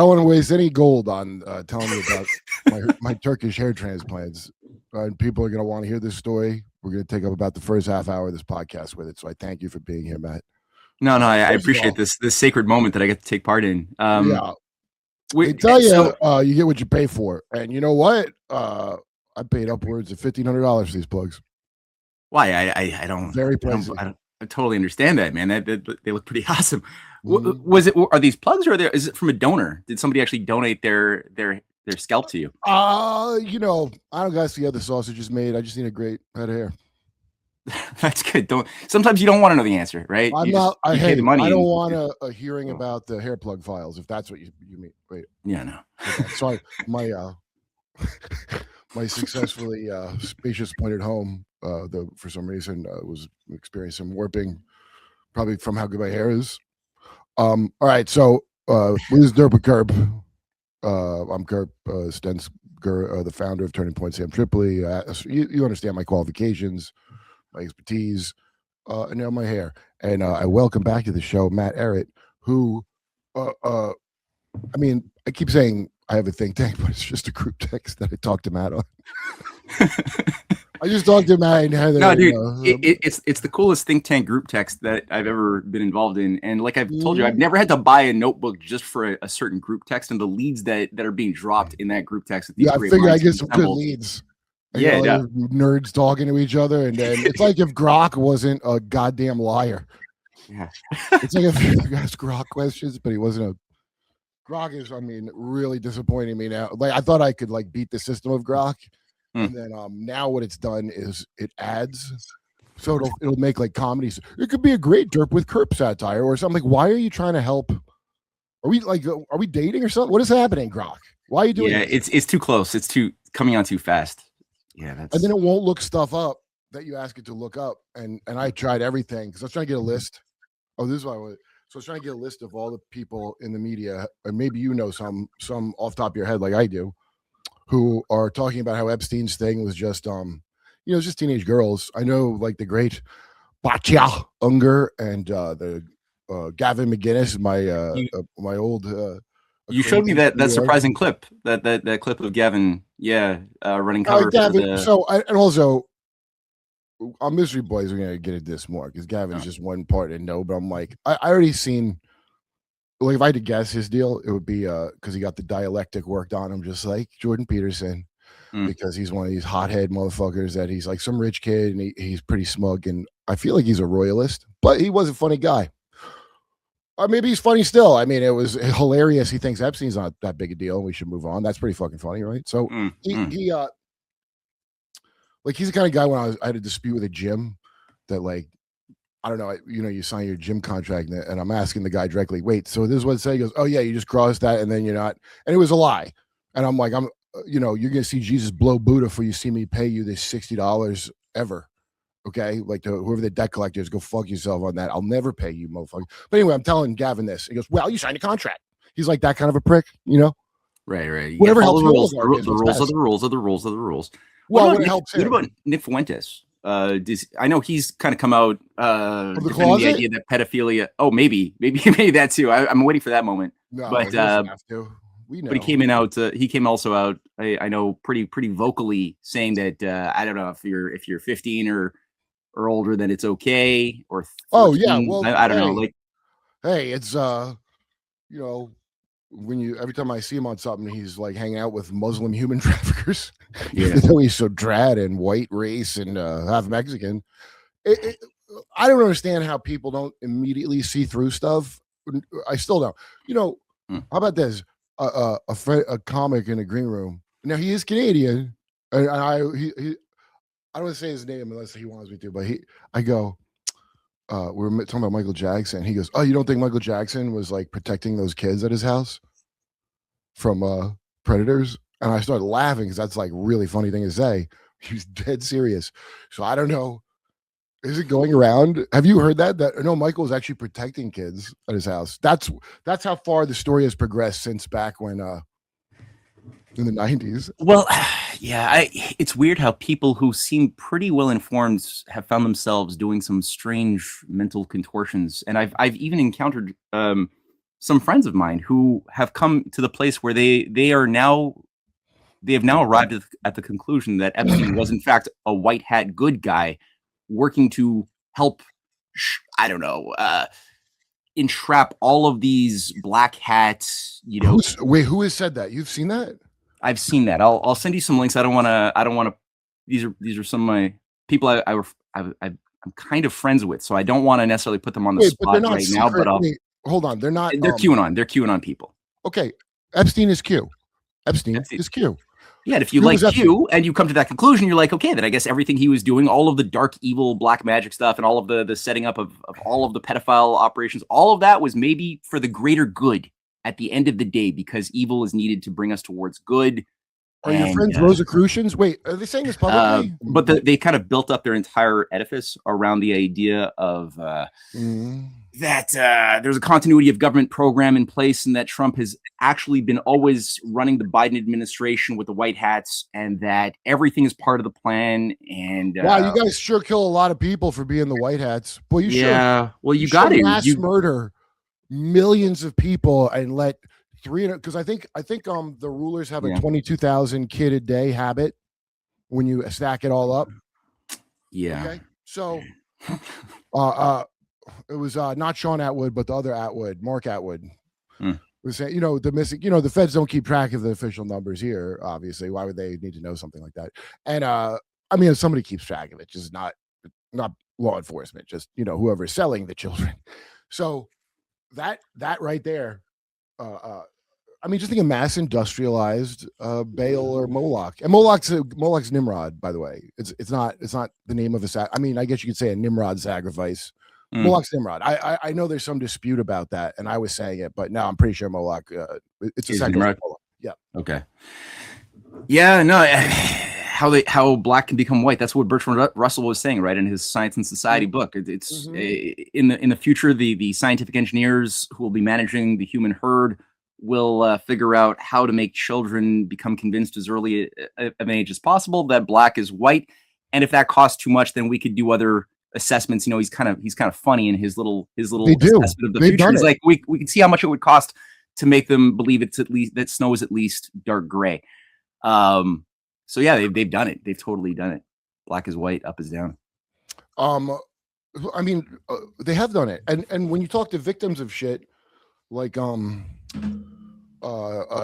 don't want to waste any gold on telling you about my Turkish hair transplants. And people are going to want to hear this story. We're going to take up about the first half hour of this podcast with it. So I thank you for being here, Matt. No, I appreciate this sacred moment that I get to take part in. Yeah. They tell you you get what you pay for. And you know what? I paid upwards of $1,500 for these plugs. Why? I don't. Very pricey. I totally understand that, man. They look pretty awesome. Was it? Are these plugs, or is it from a donor? Did somebody actually donate their scalp to you? You know, I don't got to see how the sausage is made. I just need a great head of hair. That's good. Sometimes you don't want to know the answer, right? I don't want a hearing about the hair plug files, if that's what you mean. Wait. Yeah, no. Okay. Sorry, my my successfully spacious pointed home, for some reason was experiencing some warping, probably from how good my hair is. All right, so this is Derp with Kurp. I'm Kurp Stens, the founder of Turning Point Sam Tripoli. You understand my qualifications, my expertise, and now my hair. And I welcome back to the show Matt Errett, who, I mean, I keep saying I have a think tank, but it's just a group text that I talked to Matt on. I just talked to Matt and Heather. No, dude, it's the coolest think tank group text that I've ever been involved in. And like I've told you, I've never had to buy a notebook just for a certain group text, and the leads that are being dropped in that group text. I figure I get some good leads. Nerds talking to each other, and then it's like if Grok wasn't a goddamn liar. Yeah, it's like if you asked Grok questions, but he wasn't a. Grok is, I mean, really disappointing me now. Like I thought I could like beat the system of Grok, and then now what it's done is it adds, so it'll make like comedies. It could be a great Derp with Kurp satire or something. Like, why are you trying to help? Are we dating or something? What is happening, Grok? Why are you doing? Yeah, it's too close. It's coming on too fast. Yeah, and then it won't look stuff up that you ask it to look up. And I tried everything because I was trying to get a list. Oh, this is why I was. So I was trying to get a list of all the people in the media, and maybe you know some off the top of your head like I do, who are talking about how Epstein's thing was just just teenage girls. I know like the great Batya Unger and the Gavin McGinnis, my old you showed me that surprising clip, that clip of Gavin, running cover. Gavin, and also on Mystery Boys, we're gonna get into this more because Gavin's just one part and no, but I'm like, I already seen. Like if I had to guess his deal, it would be because he got the dialectic worked on him, just like Jordan Peterson, because he's one of these hothead motherfuckers that he's like some rich kid and he's pretty smug, and I feel like he's a royalist, but he was a funny guy. Or maybe he's funny still. I mean, it was hilarious. He thinks Epstein's not that big a deal and we should move on. That's pretty fucking funny, right? So he like he's the kind of guy when I had a dispute with a gym that like, I don't know, you sign your gym contract and I'm asking the guy directly, wait, so this is what it says? He goes, oh yeah, you just crossed that and then you're not. And it was a lie. And I'm like, you're going to see Jesus blow Buddha before you see me pay you this $60 ever. Okay. Like whoever the debt collector is, go fuck yourself on that. I'll never pay you, motherfucker. But anyway, I'm telling Gavin this. He goes, well, you signed a contract. He's like that kind of a prick, Right. Whatever helps the rules are the rules. Well, what helps what about Nick Fuentes? I know he's kind of come out defending the idea that pedophilia. Oh, maybe that too. I'm waiting for that moment. No, but we know. But he came out. He came also out. I know pretty vocally saying that I don't know if you're 15 or older, then it's okay. Or 14. Oh yeah, well I don't know. Like, hey, it's when every time I see him on something, he's like hanging out with Muslim human traffickers. Even though he's so drad and white race and half Mexican. I don't understand how people don't immediately see through stuff. I still don't. How about this? A comic in a green room. Now he is Canadian, and I don't want to say his name unless he wants me to. But I go. We're talking about Michael Jackson. He goes, "Oh, you don't think Michael Jackson was like protecting those kids at his house from predators?" And I started laughing because that's like really funny thing to say. He's dead serious. So I don't know. Is it going around? Have you heard that? That no, Michael was actually protecting kids at his house. That's how far the story has progressed since back when in the 90s. Well, yeah, it's weird how people who seem pretty well informed have found themselves doing some strange mental contortions. And I've even encountered some friends of mine who have come to the place where they have now arrived at the conclusion that Epstein was in fact a white hat good guy working to help, I don't know, entrap all of these black hats, Wait, who has said that? You've seen that? I've seen that. I'll send you some links. I don't want to. These are some of my people I'm kind of friends with, so I don't want to necessarily put them on the spot right now. But hold on, they're not. They're QAnon. They're QAnon people. Okay, Epstein is Q. Epstein is Q. Yeah, and if you like Q and you come to that conclusion, you're like, okay, then I guess everything he was doing, all of the dark, evil, black magic stuff, and all of the setting up of all of the pedophile operations, all of that was maybe for the greater good at the end of the day, because evil is needed to bring us towards good. Are your friends Rosicrucians? Wait, are they saying this publicly? But they kind of built up their entire edifice around the idea of that there's a continuity of government program in place, and that Trump has actually been always running the Biden administration with the white hats, and that everything is part of the plan. And wow, you guys sure kill a lot of people for being the white hats. Boy, you well, you got to mass murder millions of people and let 300, because I think the rulers have a 22,000 kid a day habit when you stack it all up. Yeah. Okay. So it was not Sean Atwood, but the other Atwood, Mark Atwood, was saying, the missing, the feds don't keep track of the official numbers here. Obviously, why would they need to know something like that? And I mean, if somebody keeps track of it, just not law enforcement, just whoever's selling the children. So that right there, I mean, just think of mass industrialized Baal or Moloch, and Moloch's Nimrod, by the way. It's not the name of a I mean, I guess you could say a Nimrod sacrifice. Moloch's Nimrod. I know there's some dispute about that, and I was saying it, but no, I'm pretty sure Moloch. It's a sacrifice. Yeah. Okay. Yeah. No. How black can become white. That's what Bertrand Russell was saying, right, in his Science and Society book. It's in the future, the scientific engineers who will be managing the human herd will figure out how to make children become convinced as early of an age as possible that black is white, and if that costs too much, then we could do other assessments. He's kind of funny in his little assessment of the future. It's like we can see how much it would cost to make them believe it's at least that snow is at least dark gray. So yeah, they've done it. They've totally done it. Black is white, up is down. I mean, they have done it, and when you talk to victims of shit, like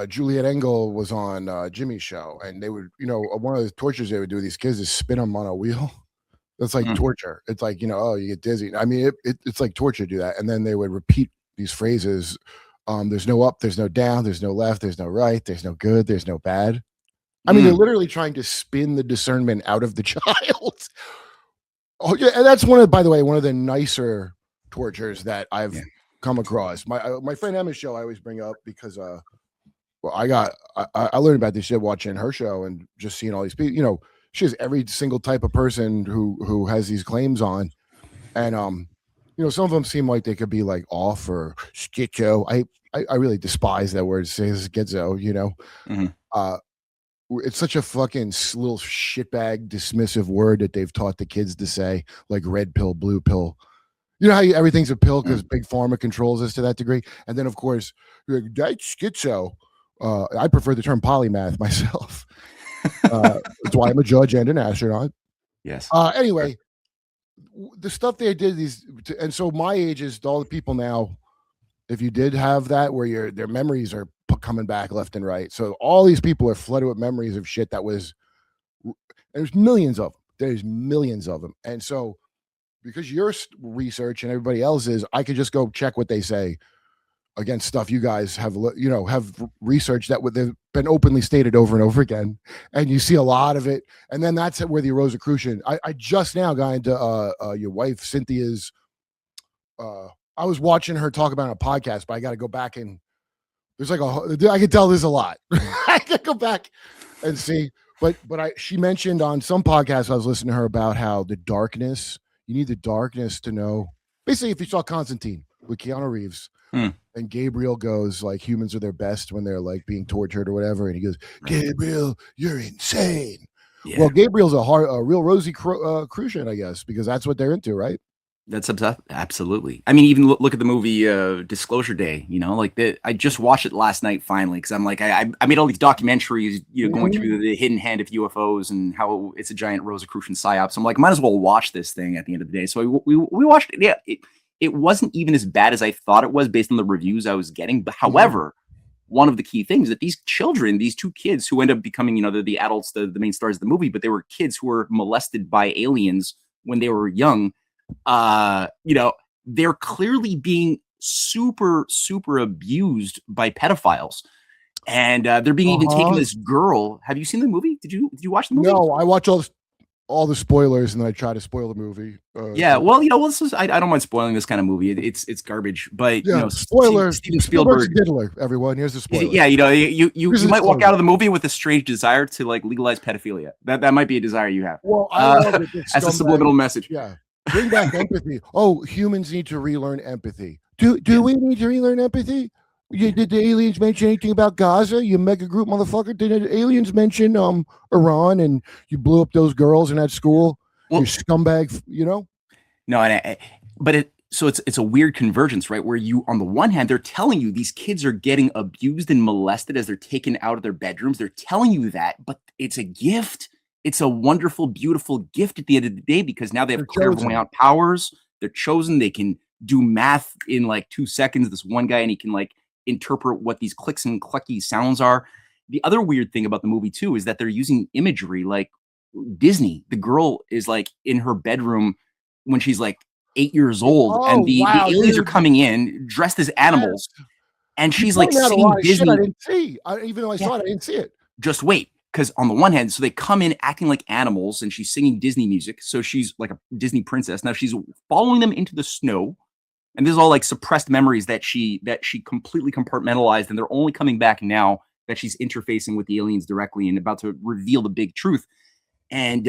Juliet Engel was on Jimmy's show, and they would, one of the tortures they would do with these kids is spin them on a wheel. That's like torture. It's like, oh, you get dizzy. I mean, it's like torture to do that. And then they would repeat these phrases. There's no up, there's no down, there's no left, there's no right, there's no good, there's no bad. I mean, they're literally trying to spin the discernment out of the child. Oh yeah, and that's by the way, one of the nicer tortures that I've come across. My friend Emma's show I always bring up because I learned about this shit watching her show and just seeing all these people. She has every single type of person who has these claims on, and some of them seem like they could be like off or schizo. I really despise that word. Says schizo. It's such a fucking little shitbag dismissive word that they've taught the kids to say, like red pill, blue pill. You know how everything's a pill because big pharma controls us to that degree, and then of course you're like, that's schizo. I prefer the term polymath myself. That's why I'm a judge and an astronaut. Yes. Anyway, the stuff they did and so my age is all the people now. If you did have that, where their memories are coming back left and right, so all these people are flooded with memories of shit that was. There's millions of them. There's millions of them, and so because your research and everybody else's, I could just go check what they say against stuff you guys have researched that they've been openly stated over and over again, and you see a lot of it, and then that's where the Rosicrucian. I just now got into your wife Cynthia's. I was watching her talk about it on a podcast, but I got to go back and there's like I can tell there's a lot. I can go back and see, but she mentioned on some podcast I was listening to her about how the darkness. You need the darkness to know. Basically, if you saw Constantine with Keanu Reeves. And Gabriel goes like humans are their best when they're like being tortured or whatever, and he goes, Gabriel, you're insane. Yeah. Well, Gabriel's a real Rosicrucian, I guess, because that's what they're into, right? That's absolutely. I mean, even look at the movie Disclosure Day. You know, like I just watched it last night finally because I'm like I made all these documentaries, going through the hidden hand of UFOs and how it's a giant Rosicrucian psyop. So I'm like, might as well watch this thing at the end of the day. So we watched it. Yeah, it wasn't even as bad as I thought it was based on the reviews I was getting. But however, one of the key things that these children, these two kids who end up becoming, they're the adults, the main stars of the movie, but they were kids who were molested by aliens when they were young. They're clearly being super abused by pedophiles, and they're being even taken this girl. Have you seen the movie? Did you watch the movie? No, I watch all the spoilers and then I try to spoil the movie. Well, this is I don't mind spoiling this kind of movie. It's garbage, but spoilers. Steven Spielberg, diddler, everyone. Here's the spoiler. Yeah, you might walk out of the movie with a strange desire to like legalize pedophilia. That might be a desire you have. Well, I love it. As a subliminal message. Yeah. Bring back empathy. Oh, humans need to relearn empathy. Do we need to relearn empathy? Did the aliens mention anything about Gaza? You mega group motherfucker. Did the aliens mention Iran and you blew up those girls in that school? Well, you scumbag. No, so it's a weird convergence, right? Where you, on the one hand, they're telling you these kids are getting abused and molested as they're taken out of their bedrooms. They're telling you that, but it's a gift. It's a wonderful, beautiful gift at the end of the day because now they have clairvoyant powers. They're chosen. They can do math in like 2 seconds. This one guy, and he can like interpret what these clicks and clucky sounds are. The other weird thing about the movie too is that they're using imagery like Disney. The girl is like in her bedroom when she's like 8 years old, and the aliens are coming in dressed as animals, and she's like singing Disney. I didn't see. Even though I saw it, I didn't see it. Just wait. Because on the one hand, so they come in acting like animals and she's singing Disney music. So she's like a Disney princess. Now she's following them into the snow. And this is all like suppressed memories that she completely compartmentalized. And they're only coming back now that she's interfacing with the aliens directly and about to reveal the big truth. And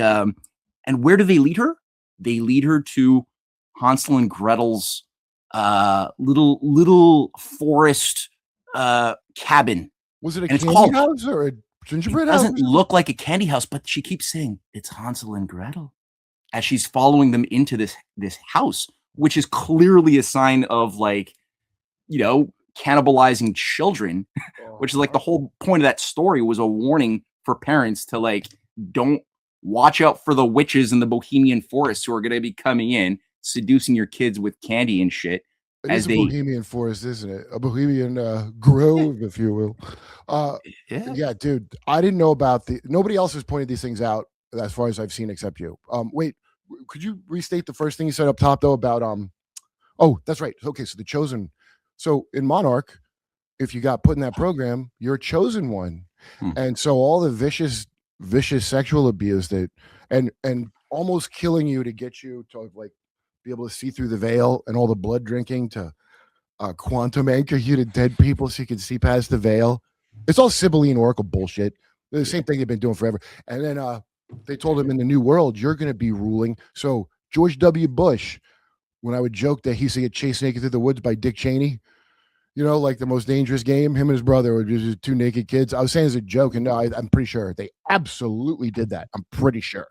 where do they lead her? They lead her to Hansel and Gretel's little forest cabin. Was it a candy house or a gingerbread house? It doesn't look like a candy house, but she keeps saying it's Hansel and Gretel as she's following them into this house, which is clearly a sign of like, cannibalizing children, which is like the whole point of that story was a warning for parents to like, don't watch out for the witches in the Bohemian forest who are going to be coming in, seducing your kids with candy and shit. It is a Bohemian forest, isn't it? A Bohemian grove, if you will. Yeah, dude. I didn't know about nobody else has pointed these things out as far as I've seen except you. Wait, could you restate the first thing you said up top though about oh, that's right. Okay, so the chosen. So in Monarch, if you got put in that program, you're a chosen one. And so all the vicious sexual abuse that and almost killing you to get you to like be able to see through the veil and all the blood drinking to quantum anchor you to dead people so you can see past the veil. It's all Sibylline Oracle bullshit. The same thing they've been doing forever. And then they told him in the new world, you're going to be ruling. So George W. Bush, when I would joke that he used to get chased naked through the woods by Dick Cheney, like the most dangerous game, him and his brother were just two naked kids. I was saying as a joke, and no, I'm pretty sure they absolutely did that. I'm pretty sure.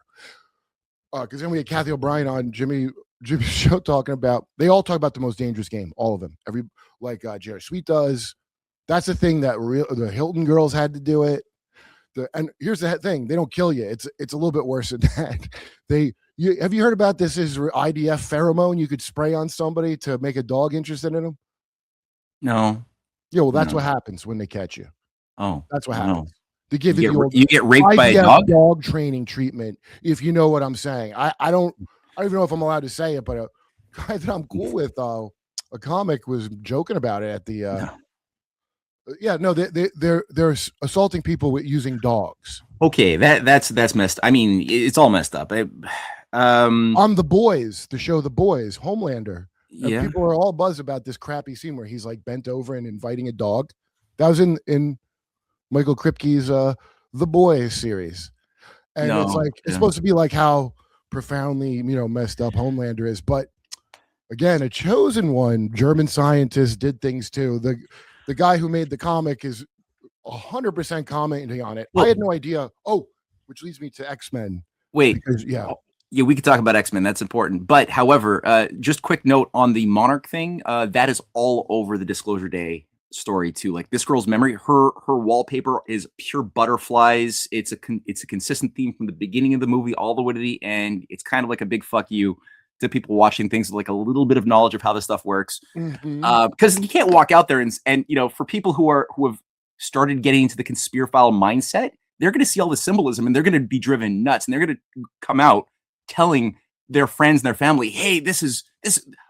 Because then we had Kathy O'Brien on Jimmy's show talking about, they all talk about the most dangerous game, all of them. Jerry Sweet does. That's the thing that the Hilton girls had to do it. And here's the thing: they don't kill you. It's a little bit worse than that. Have you heard about this? Is IDF pheromone you could spray on somebody to make a dog interested in them? No. Yeah, well, that's what happens when they catch you. Oh, that's what happens. They give you get raped by a dog training treatment. If you know what I'm saying, I don't even know if I'm allowed to say it, but a guy that I'm cool with, a comic, was joking about it at the. No. Yeah, no, they're assaulting people with using dogs. Okay, that's messed. I mean, it's all messed up. On The Boys, the show The Boys, Homelander. Yeah, people are all buzzed about this crappy scene where he's like bent over and inviting a dog. That was in Michael Kripke's The Boys series, and it's like it's supposed to be like how profoundly messed up Homelander is, but again, a chosen one. German scientists did things too. The guy who made the comic is 100% commenting on it. I had no idea. Oh, which leads me to X-Men. Wait, because, yeah. Yeah, we could talk about X-Men. That's important. But however, just quick note on the Monarch thing. That is all over the Disclosure Day story too. Like this girl's memory, her wallpaper is pure butterflies. It's a consistent theme from the beginning of the movie all the way to the end. It's kind of like a big fuck you to people watching things with like a little bit of knowledge of how this stuff works. Because you can't walk out there and you know, for people who have started getting into the conspiraphile mindset, they're going to see all the symbolism and they're going to be driven nuts, and they're going to come out telling their friends and their family, hey, this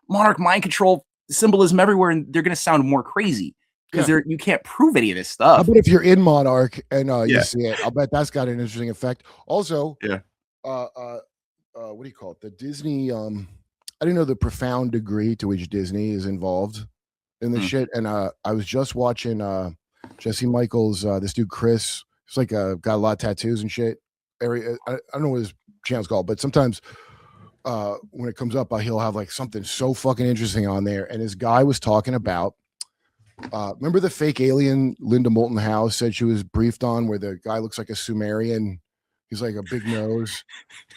Monarch mind control symbolism everywhere, and they're going to sound more crazy because you can't prove any of this stuff. But if you're in Monarch and you see it, I'll bet that's got an interesting effect. Also, what do you call it? The Disney, I didn't know the profound degree to which Disney is involved in this shit. And I was just watching Jesse Michaels, this dude Chris. He's like got a lot of tattoos and shit. I don't know what his channel's called, but sometimes when it comes up, he'll have like something so fucking interesting on there. And this guy was talking about, remember the fake alien Linda Moulton Howe said she was briefed on, where the guy looks like a Sumerian. He's like a big nose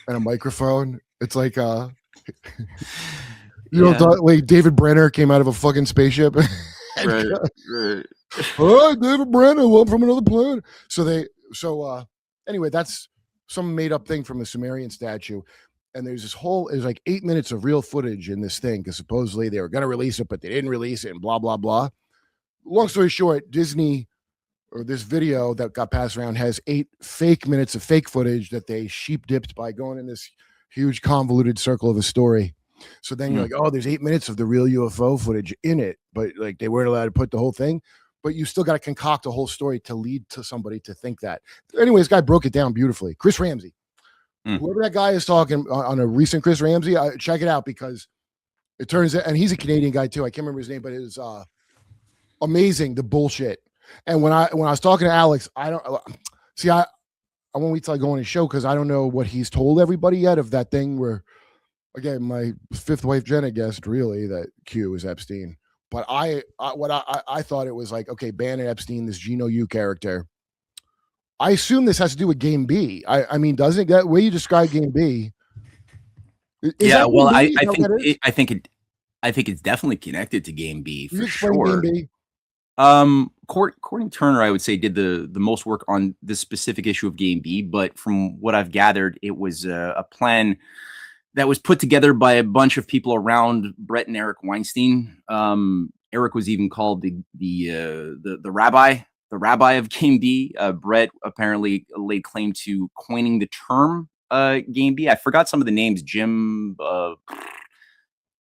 and a microphone. It's like, you know, like David Brenner came out of a fucking spaceship. Right. Oh, David Brenner, well, from another planet. Anyway, that's some made up thing from a Sumerian statue. And there's like 8 minutes of real footage in this thing, because supposedly they were going to release it, but they didn't release it, and blah, blah, blah. Long story short, Disney, or this video that got passed around, has 8 fake minutes of fake footage that they sheep dipped by going in this huge convoluted circle of a story. So then you're like, oh, there's 8 minutes of the real UFO footage in it, but like they weren't allowed to put the whole thing. But you still got to concoct a whole story to lead to somebody to think that. Anyway, this guy broke it down beautifully. Chris Ramsey. Whoever that guy is talking on a recent Chris Ramsey, check it out, because it turns out, and he's a Canadian guy too. I can't remember his name, but it was amazing, the bullshit. And when I was talking to Alex, I won't wait till I go on his show, because I don't know what he's told everybody yet of that thing where, again, my fifth wife Jenna guessed really that Q is Epstein. But I thought it was like, okay, Bannon Epstein, this Geno U character. I assume this has to do with Game B. I mean, doesn't that way you describe Game B? I think it's definitely connected to Game B for sure. Game B? Courtney Turner, I would say, did the most work on this specific issue of Game B, but from what I've gathered, it was a plan that was put together by a bunch of people around Brett and Eric Weinstein. Eric was even called the rabbi of Game B. Brett apparently laid claim to coining the term Game B. I forgot some of the names. Jim. God,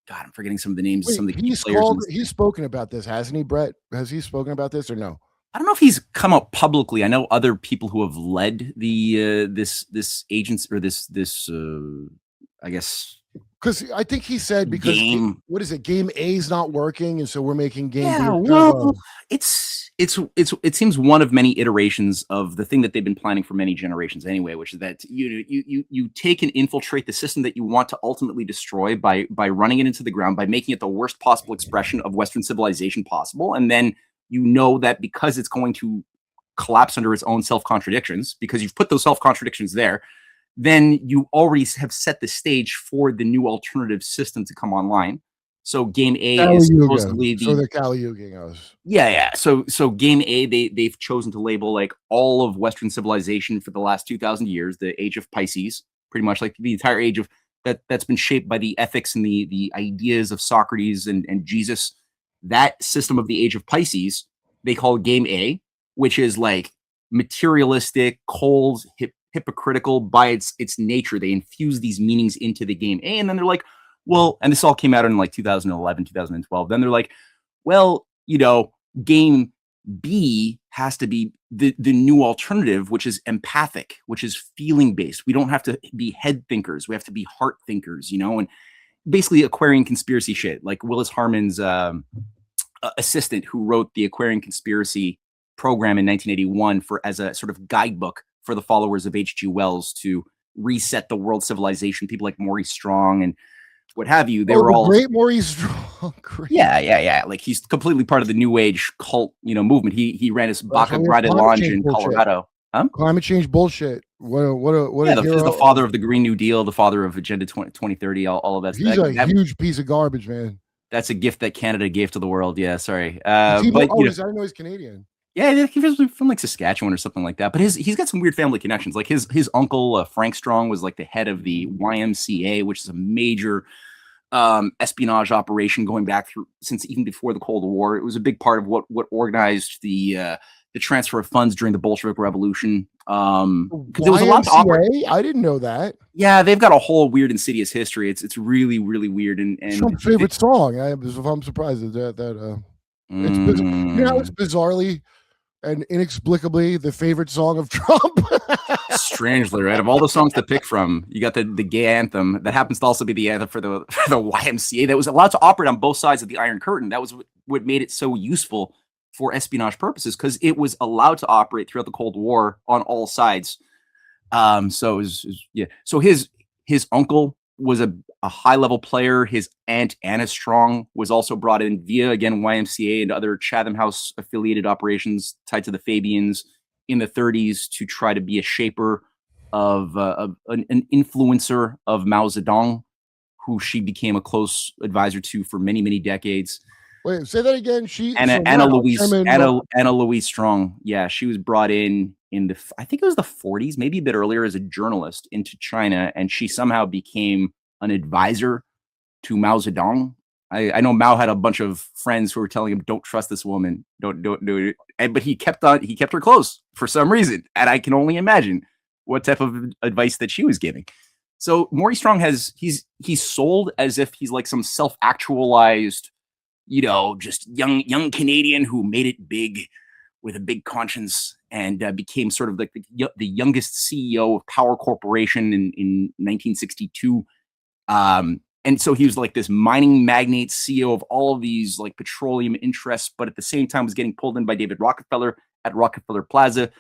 I'm forgetting some of the names. Some of the key players. He's spoken about this, hasn't he, Brett? Has he spoken about this or no? I don't know if he's come out publicly. I know other people who have led the this agents, or this I guess, because I think he said, because what is it? Game A is not working, and so we're making Game B. Well, it seems one of many iterations of the thing that they've been planning for many generations anyway, which is that you take and infiltrate the system that you want to ultimately destroy by running it into the ground, by making it the worst possible expression of Western civilization possible, and then you know that because it's going to collapse under its own self-contradictions, because you've put those self-contradictions there, then you already have set the stage for the new alternative system to come online. So Game A is supposedly they're Kali-Yuging us. Yeah. So Game A, they've chosen to label like all of Western civilization for the last 2,000 years, the age of Pisces, pretty much like the entire age of that's been shaped by the ethics and the ideas of Socrates and Jesus. That system of the age of Pisces, they call Game A, which is like materialistic, cold, hypocritical by its nature. They infuse these meanings into the Game A, and then they're like, well, and this all came out in like 2011, 2012. Then they're like, well, Game B has to be the new alternative, which is empathic, which is feeling based. We don't have to be head thinkers. We have to be heart thinkers, and basically Aquarian conspiracy shit, like Willis Harmon's assistant who wrote the Aquarian conspiracy program in 1981 as a sort of guidebook for the followers of H.G. Wells to reset the world civilization. People like Maurice Strong and what have you. They were all great. Maurice Strong. Great. Yeah. Like he's completely part of the New Age cult, movement. He ran his Baca Grande Lounge in Colorado. Climate change bullshit. what a He's hero. the father of the Green New Deal, the father of Agenda 2030, all of that. He's a huge piece of garbage, man. That's a gift that Canada gave to the world. Yeah, sorry. I But didn't know he's Canadian. Yeah, he was from like Saskatchewan or something like that. But he's got some weird family connections. Like his uncle Frank Strong was like the head of the YMCA, which is a major espionage operation going back through since even before the Cold War. It was a big part of what organized the transfer of funds during the Bolshevik Revolution. Because there was a lot to operate. I didn't know that. Yeah, they've got a whole weird, insidious history. It's really, really weird. And Trump's favorite song. I'm surprised that it's it's bizarrely and inexplicably the favorite song of Trump. Strangely, right? Of all the songs to pick from, you got the gay anthem that happens to also be the anthem for the YMCA that was allowed to operate on both sides of the Iron Curtain. That was what made it so useful for espionage purposes, because it was allowed to operate throughout the Cold War on all sides. So his uncle was a high level player. His aunt Anna Strong was also brought in via, again, YMCA and other Chatham House affiliated operations tied to the Fabians in the 30s to try to be a shaper of an influencer of Mao Zedong, who she became a close advisor to for many, many decades. Wait, say that again. Anna Louise Strong. Yeah, she was brought in I think it was the 40s, maybe a bit earlier, as a journalist into China, and she somehow became an advisor to Mao Zedong. I know Mao had a bunch of friends who were telling him, "Don't trust this woman, don't do it." But he kept her close for some reason, and I can only imagine what type of advice that she was giving. So Maurice Strong he's sold as if he's like some self-actualized, just young Canadian who made it big with a big conscience and became sort of like the youngest CEO of Power Corporation in 1962. And so he was like this mining magnate CEO of all of these like petroleum interests, but at the same time was getting pulled in by David Rockefeller at Rockefeller Plaza,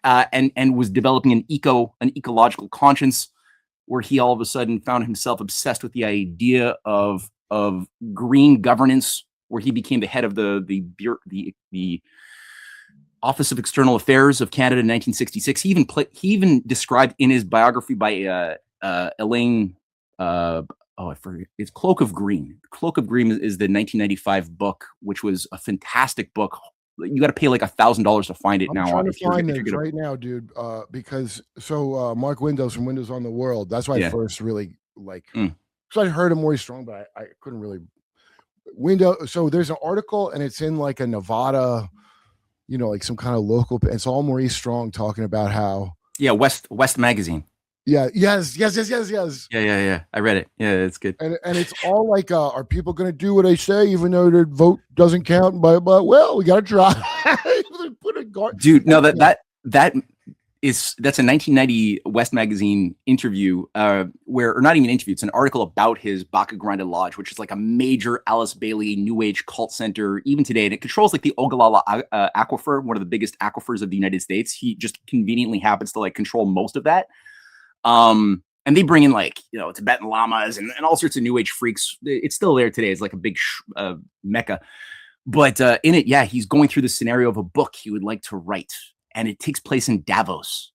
and was developing an ecological conscience, where he all of a sudden found himself obsessed with the idea of green governance, where he became the head of the Office of External Affairs of Canada in 1966. He even described in his biography by Elaine. I forget. It's Cloak of Green. Cloak of Green is the 1995 book, which was a fantastic book. You got to pay like $1,000 to find it now. I'm trying to find it right now, dude. Because Mark Windows from Windows on the World. That's why I first really because I heard of Maurice Strong, but I couldn't really So there's an article, and it's in like a Nevada, like some kind of local. It's all Maurice Strong talking about how. Yeah, West Magazine. Yeah. Yes. Yeah. I read it. Yeah, it's good. And it's all like, are people going to do what I say, even though their vote doesn't count? But well, we got to try. Dude, no, that's a 1990 West Magazine interview, or not even interview. It's an article about his Baka Grande Lodge, which is like a major Alice Bailey New Age cult center even today, and it controls like the Ogallala aquifer, one of the biggest aquifers of the United States. He just conveniently happens to like control most of that. And they bring in like, Tibetan lamas and all sorts of New Age freaks. It's still there today. It's like a big mecca. But in it, yeah, he's going through the scenario of a book he would like to write. And it takes place in Davos.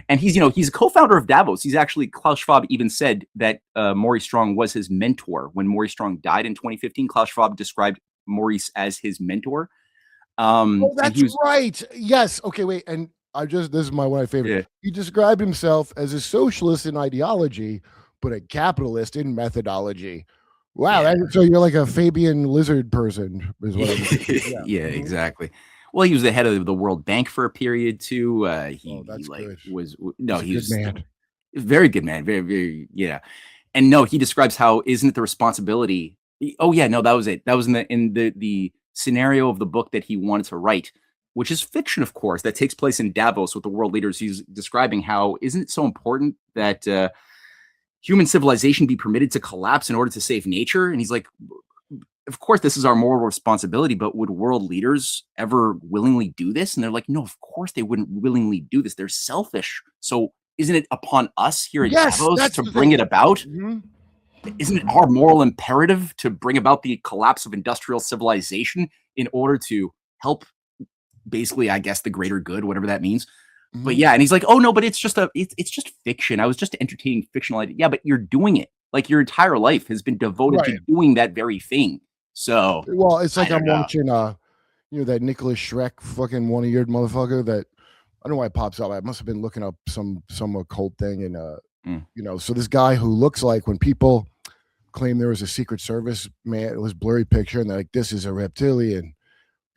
And he's a co-founder of Davos. He's actually, Klaus Schwab even said that Maurice Strong was his mentor. When Maurice Strong died in 2015, Klaus Schwab described Maurice as his mentor. That's right. Yes. Okay, wait. And this is one of my favorite. Yeah. He described himself as a socialist in ideology, but a capitalist in methodology. Wow. Yeah. So you're like a Fabian lizard person, is what I'm saying. Yeah, exactly. Well, he was the head of the World Bank for a period too. He was good man. Very good man. Very, very, yeah. And no, he describes how isn't it the responsibility? Oh yeah, no, that was it. That was in the scenario of the book that he wanted to write, which is fiction, of course, that takes place in Davos with the world leaders. He's describing how isn't it so important that human civilization be permitted to collapse in order to save nature? And he's like, of course, this is our moral responsibility, but would world leaders ever willingly do this? And they're like, no, of course they wouldn't willingly do this. They're selfish. So isn't it upon us here at Davos to bring it about? Mm-hmm. Isn't it our moral imperative to bring about the collapse of industrial civilization in order to help basically, I guess, the greater good, whatever that means? But yeah, and he's like, oh no, but it's just fiction. I was just entertaining fictional idea. Yeah, but you're doing it. Like your entire life has been devoted to doing that very thing. So well, it's like I'm watching that Nicholas Shrek fucking one-eared motherfucker that I don't know why it pops up. I must have been looking up some occult thing and so this guy who looks like when people claim there was a Secret Service man, it was blurry picture, and they're like, this is a reptilian.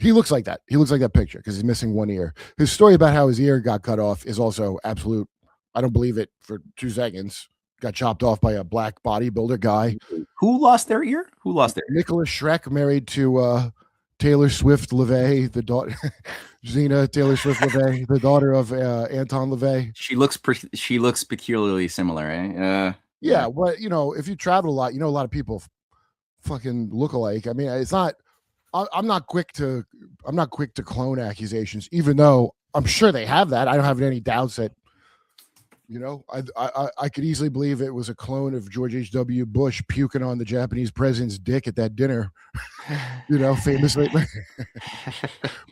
He looks like that. He looks like that picture because he's missing one ear. His story about how his ear got cut off is also absolute. I don't believe it for 2 seconds. Got chopped off by a black bodybuilder guy. Who lost their ear? Who lost their ear? Nicholas Shrek, married to Taylor Swift LaVey, the daughter Xena Taylor Swift LaVey, the daughter of Anton LaVey. She looks peculiarly similar, right? Yeah, but if you travel a lot, a lot of people fucking look alike. I mean, it's not. I'm not quick to clone accusations, even though I'm sure they have that. I don't have any doubts that I could easily believe it was a clone of George H.W. Bush puking on the Japanese president's dick at that dinner. Famously.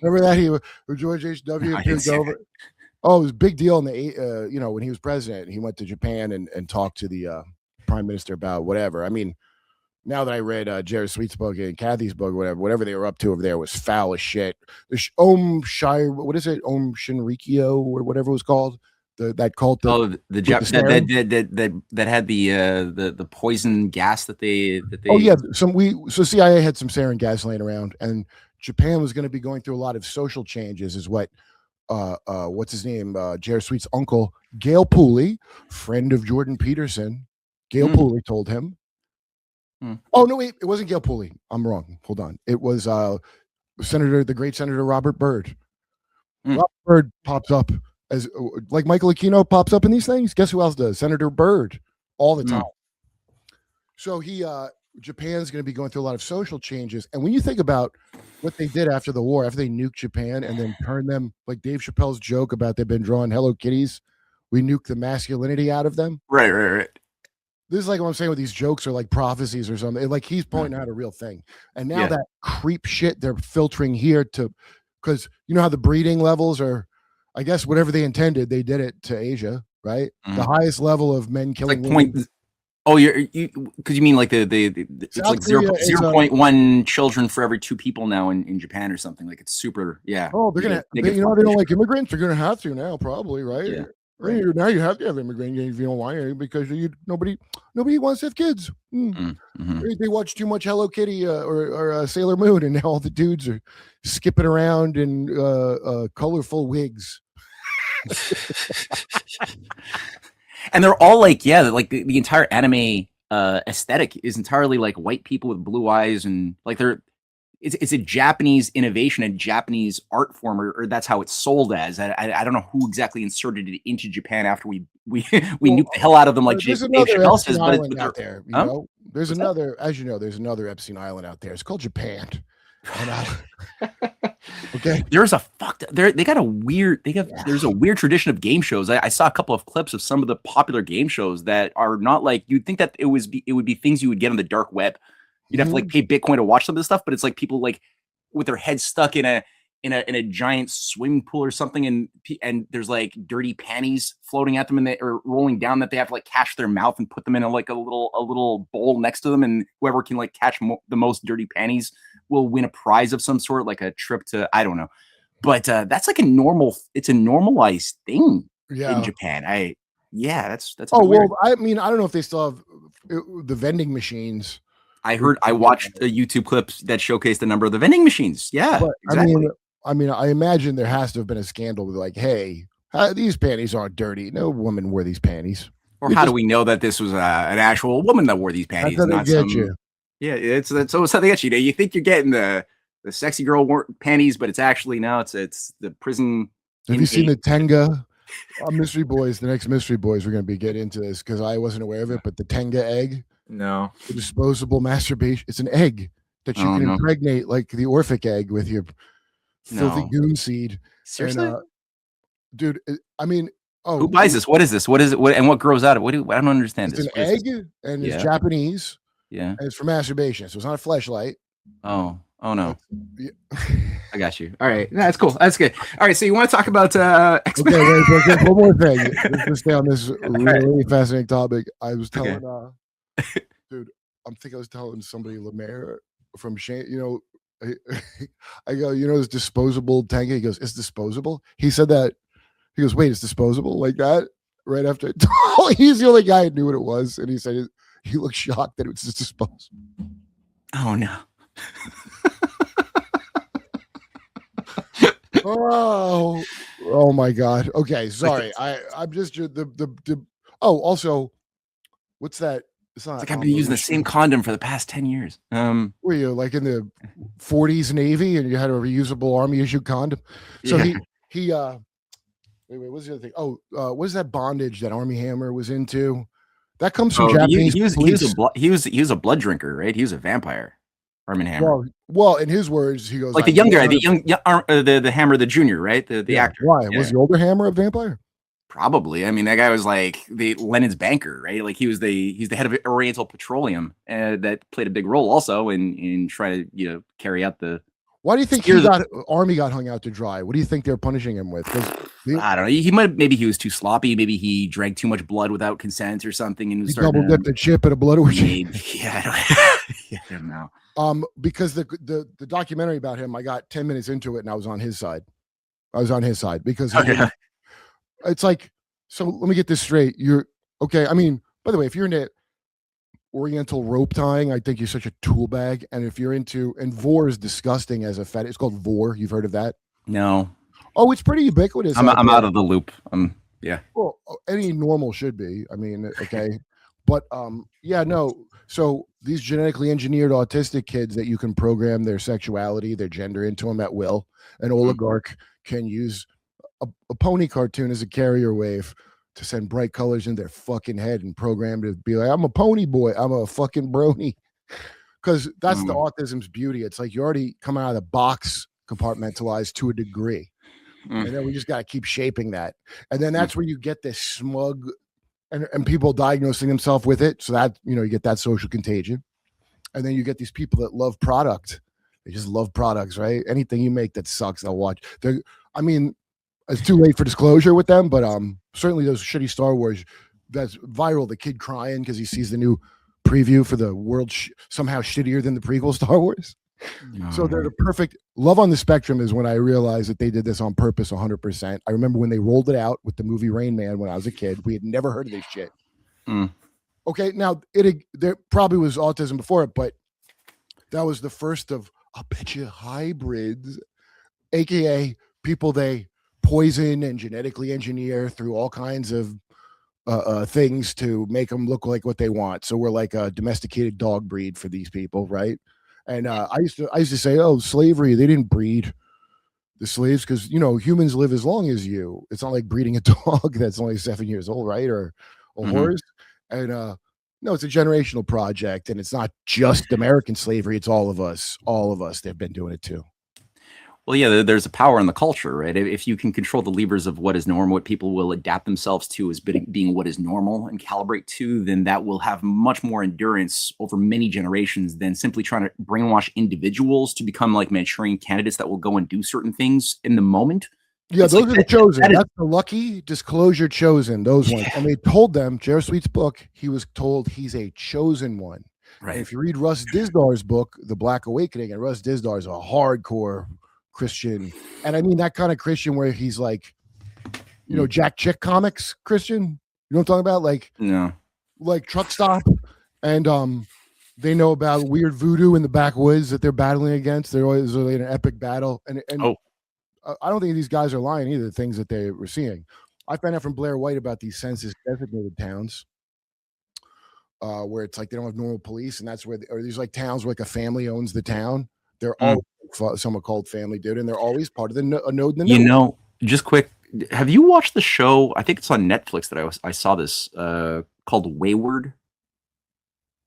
Remember that George H.W. puked over. Oh, it was a big deal in the when he was president. He went to Japan and talked to the prime minister about whatever. I mean, now that I read Jared Sweet's book and Kathy's book, whatever they were up to over there was foul as shit. Om Shinrikyo or whatever it was called, that cult. That had the poison gas that they. Oh yeah, so CIA had some sarin gas laying around, and Japan was going to be going through a lot of social changes. Is what what's his name? Jared Sweet's uncle, Gail Pooley, friend of Jordan Peterson. Gail Pooley told him. Oh no, wait! It wasn't Gail Pooley. I'm wrong. Hold on. It was the great Senator Robert Byrd. Robert Byrd pops up as like Michael Aquino pops up in these things. Guess who else does? Senator Byrd all the time. So Japan's going to be going through a lot of social changes, and when you think about what they did after the war, after they nuked Japan and then turned them, like Dave Chappelle's joke about they've been drawing Hello Kitties, we nuked the masculinity out of them. Right. This is like what I'm saying with these jokes are like prophecies or something. Like he's pointing out a real thing. And now that creep shit they're filtering here because you know how the breeding levels are, I guess whatever they intended, they did it to Asia, right? The highest level of men killing women. Oh, because you mean like it's like 0.1 children for every 2 people now in Japan or something. Like it's super, yeah. Oh, they're gonna, they don't like immigrants. They're gonna have to now, probably, right? Yeah. Right. Now you have to have immigrants if you don't want it because nobody wants to have kids. They watch too much Hello Kitty or Sailor Moon, and now all the dudes are skipping around in colorful wigs. And they're all like, like the entire anime aesthetic is entirely like white people with blue eyes, and like it's a Japanese innovation, a Japanese art form, or that's how it's sold as. I don't know who exactly inserted it into Japan after we nuked the hell out of them, like Dave Chappelle says. But it's out there, there's another, as you know, there's another Epstein Island out there. It's called Japan. Okay, there's a weird tradition of game shows. I saw a couple of clips of some of the popular game shows that are not like you'd think that it would be things you would get on the dark web. You'd have to like pay Bitcoin to watch some of this stuff, but it's like people like with their heads stuck in a giant swimming pool or something, and there's like dirty panties floating at them or rolling down that they have to like catch their mouth and put them in a little bowl next to them, and whoever can like catch the most dirty panties will win a prize of some sort, like a trip to, I don't know, but that's like it's a normalized thing in Japan. That's oh well, I mean, I don't know if they still have the vending machines. I watched a YouTube clip that showcased the number of the vending machines. Yeah, but, exactly. I mean, I imagine there has to have been a scandal with like, hey, these panties aren't dirty. No woman wore these panties. Or how do we know that this was an actual woman that wore these panties? That's how they get you. Yeah, that's how they get you. You think you're getting the sexy girl panties, but it's actually it's the prison. Have you seen the Tenga? Mystery Boys, the next Mystery Boys, we're going to be getting into this because I wasn't aware of it, but the Tenga egg. No. The disposable masturbation. It's an egg that you can impregnate like the Orphic egg with your filthy goon seed. Seriously? And, dude, I mean, who buys this? What is this? What is it? And what grows out of it? I don't understand this. It's an egg and it's Japanese. Yeah. And it's for masturbation. So it's not a fleshlight. Oh, Oh no. Yeah. I got you. All right. No, that's cool. That's good. All right. So you want to talk about X-Men? Okay, wait, there's one more thing. Let's just stay on this right. really fascinating topic. I was telling, dude, I was telling somebody, Lemaire from Shane, I go, this disposable tank. He goes, it's disposable. He said that. He goes, wait, it's disposable like that? Right after he's the only guy who knew what it was. And he said he looked shocked that it was just disposable. Oh no. oh my God. Okay, sorry. I'm just also, what's that? It's like I've been using the same condom for the past 10 years. Were you like in the 40s Navy and you had a reusable Army issue condom? So he wait, what's the other thing? What is that bondage that Army Hammer was into? That comes from Japanese. He was a blood drinker, right? He was a vampire. Armie Hammer. Well, in his words, he goes like the young guy, the Hammer, the junior, right? The actor. Why was the older Hammer a vampire? Probably. I mean, that guy was like Lenin's banker, right? Like he's the head of Oriental Petroleum, that played a big role also in trying to carry out the. Why do you think Army got hung out to dry? What do you think they're punishing him with? I don't know. Maybe he was too sloppy. Maybe he drank too much blood without consent or something, and he double dipped a chip at a blood orgy. Yeah, I don't know. Because the documentary about him, I got 10 minutes into it and I was on his side. Because it's like, so let me get this straight. You're okay. I mean, by the way, if you're into Oriental rope tying, I think you're such a tool bag. And if you're into, and vor is disgusting as a fetish. It's called vor. You've heard of that? No. Oh, it's pretty ubiquitous. I'm out of the loop. Yeah. Well, any normal should be. I mean, okay. But no. So these genetically engineered autistic kids that you can program their sexuality, their gender into them at will, an oligarch can use a pony cartoon as a carrier wave to send bright colors in their fucking head and program to be like, I'm a pony boy, I'm a fucking brony. Because that's the autism's beauty. It's like you already come out of the box compartmentalized to a degree. And then we just got to keep shaping that. And then that's where you get this smug and people diagnosing themselves with it. So that, you get that social contagion. And then you get these people that love product. They just love products, right? Anything you make that sucks, they'll watch. It's too late for disclosure with them, but certainly those shitty Star Wars, that's viral. The kid crying because he sees the new preview for the world somehow shittier than the prequel Star Wars. So they're the perfect. Love on the Spectrum is when I realized that they did this on purpose 100%. I remember when they rolled it out with the movie Rain Man when I was a kid. We had never heard of this shit. Okay, now there probably was autism before it, but that was the first of, I'll bet you, hybrids, aka people they poison and genetically engineer through all kinds of things to make them look like what they want. So we're like a domesticated dog breed for these people, right? And I used to say, oh, slavery, they didn't breed the slaves because humans live as long as you. It's not like breeding a dog that's only 7 years old, right? Or a horse. And no, it's a generational project, and it's not just American slavery. It's all of us. All of us. They've been doing it too. Well, yeah, there's a power in the culture, right? If you can control the levers of what is normal, what people will adapt themselves to as being what is normal and calibrate to, then that will have much more endurance over many generations than simply trying to brainwash individuals to become like Manchurian candidates that will go and do certain things in the moment. Yeah, those are the chosen. That's the lucky disclosure chosen, those ones. And they told them, J.R. Sweet's book, he was told he's a chosen one. Right. And if you read Russ Dizdar's book, The Black Awakening, and Russ Dizdar is a hardcore Christian, and I mean that kind of Christian where he's like, Jack Chick comics Christian. You know what I'm talking about? Like, no, like Truck Stop, and they know about weird voodoo in the backwoods that they're battling against. They're always in an epic battle, and I don't think these guys are lying either. The things that they were seeing, I found out from Blair White about these census designated towns, where it's like they don't have normal police, and that's where or these like towns where like a family owns the town. They're all some occult family, dude, and they're always part of a node in the node. Just quick, have you watched the show? I think it's on Netflix that I saw this called Wayward.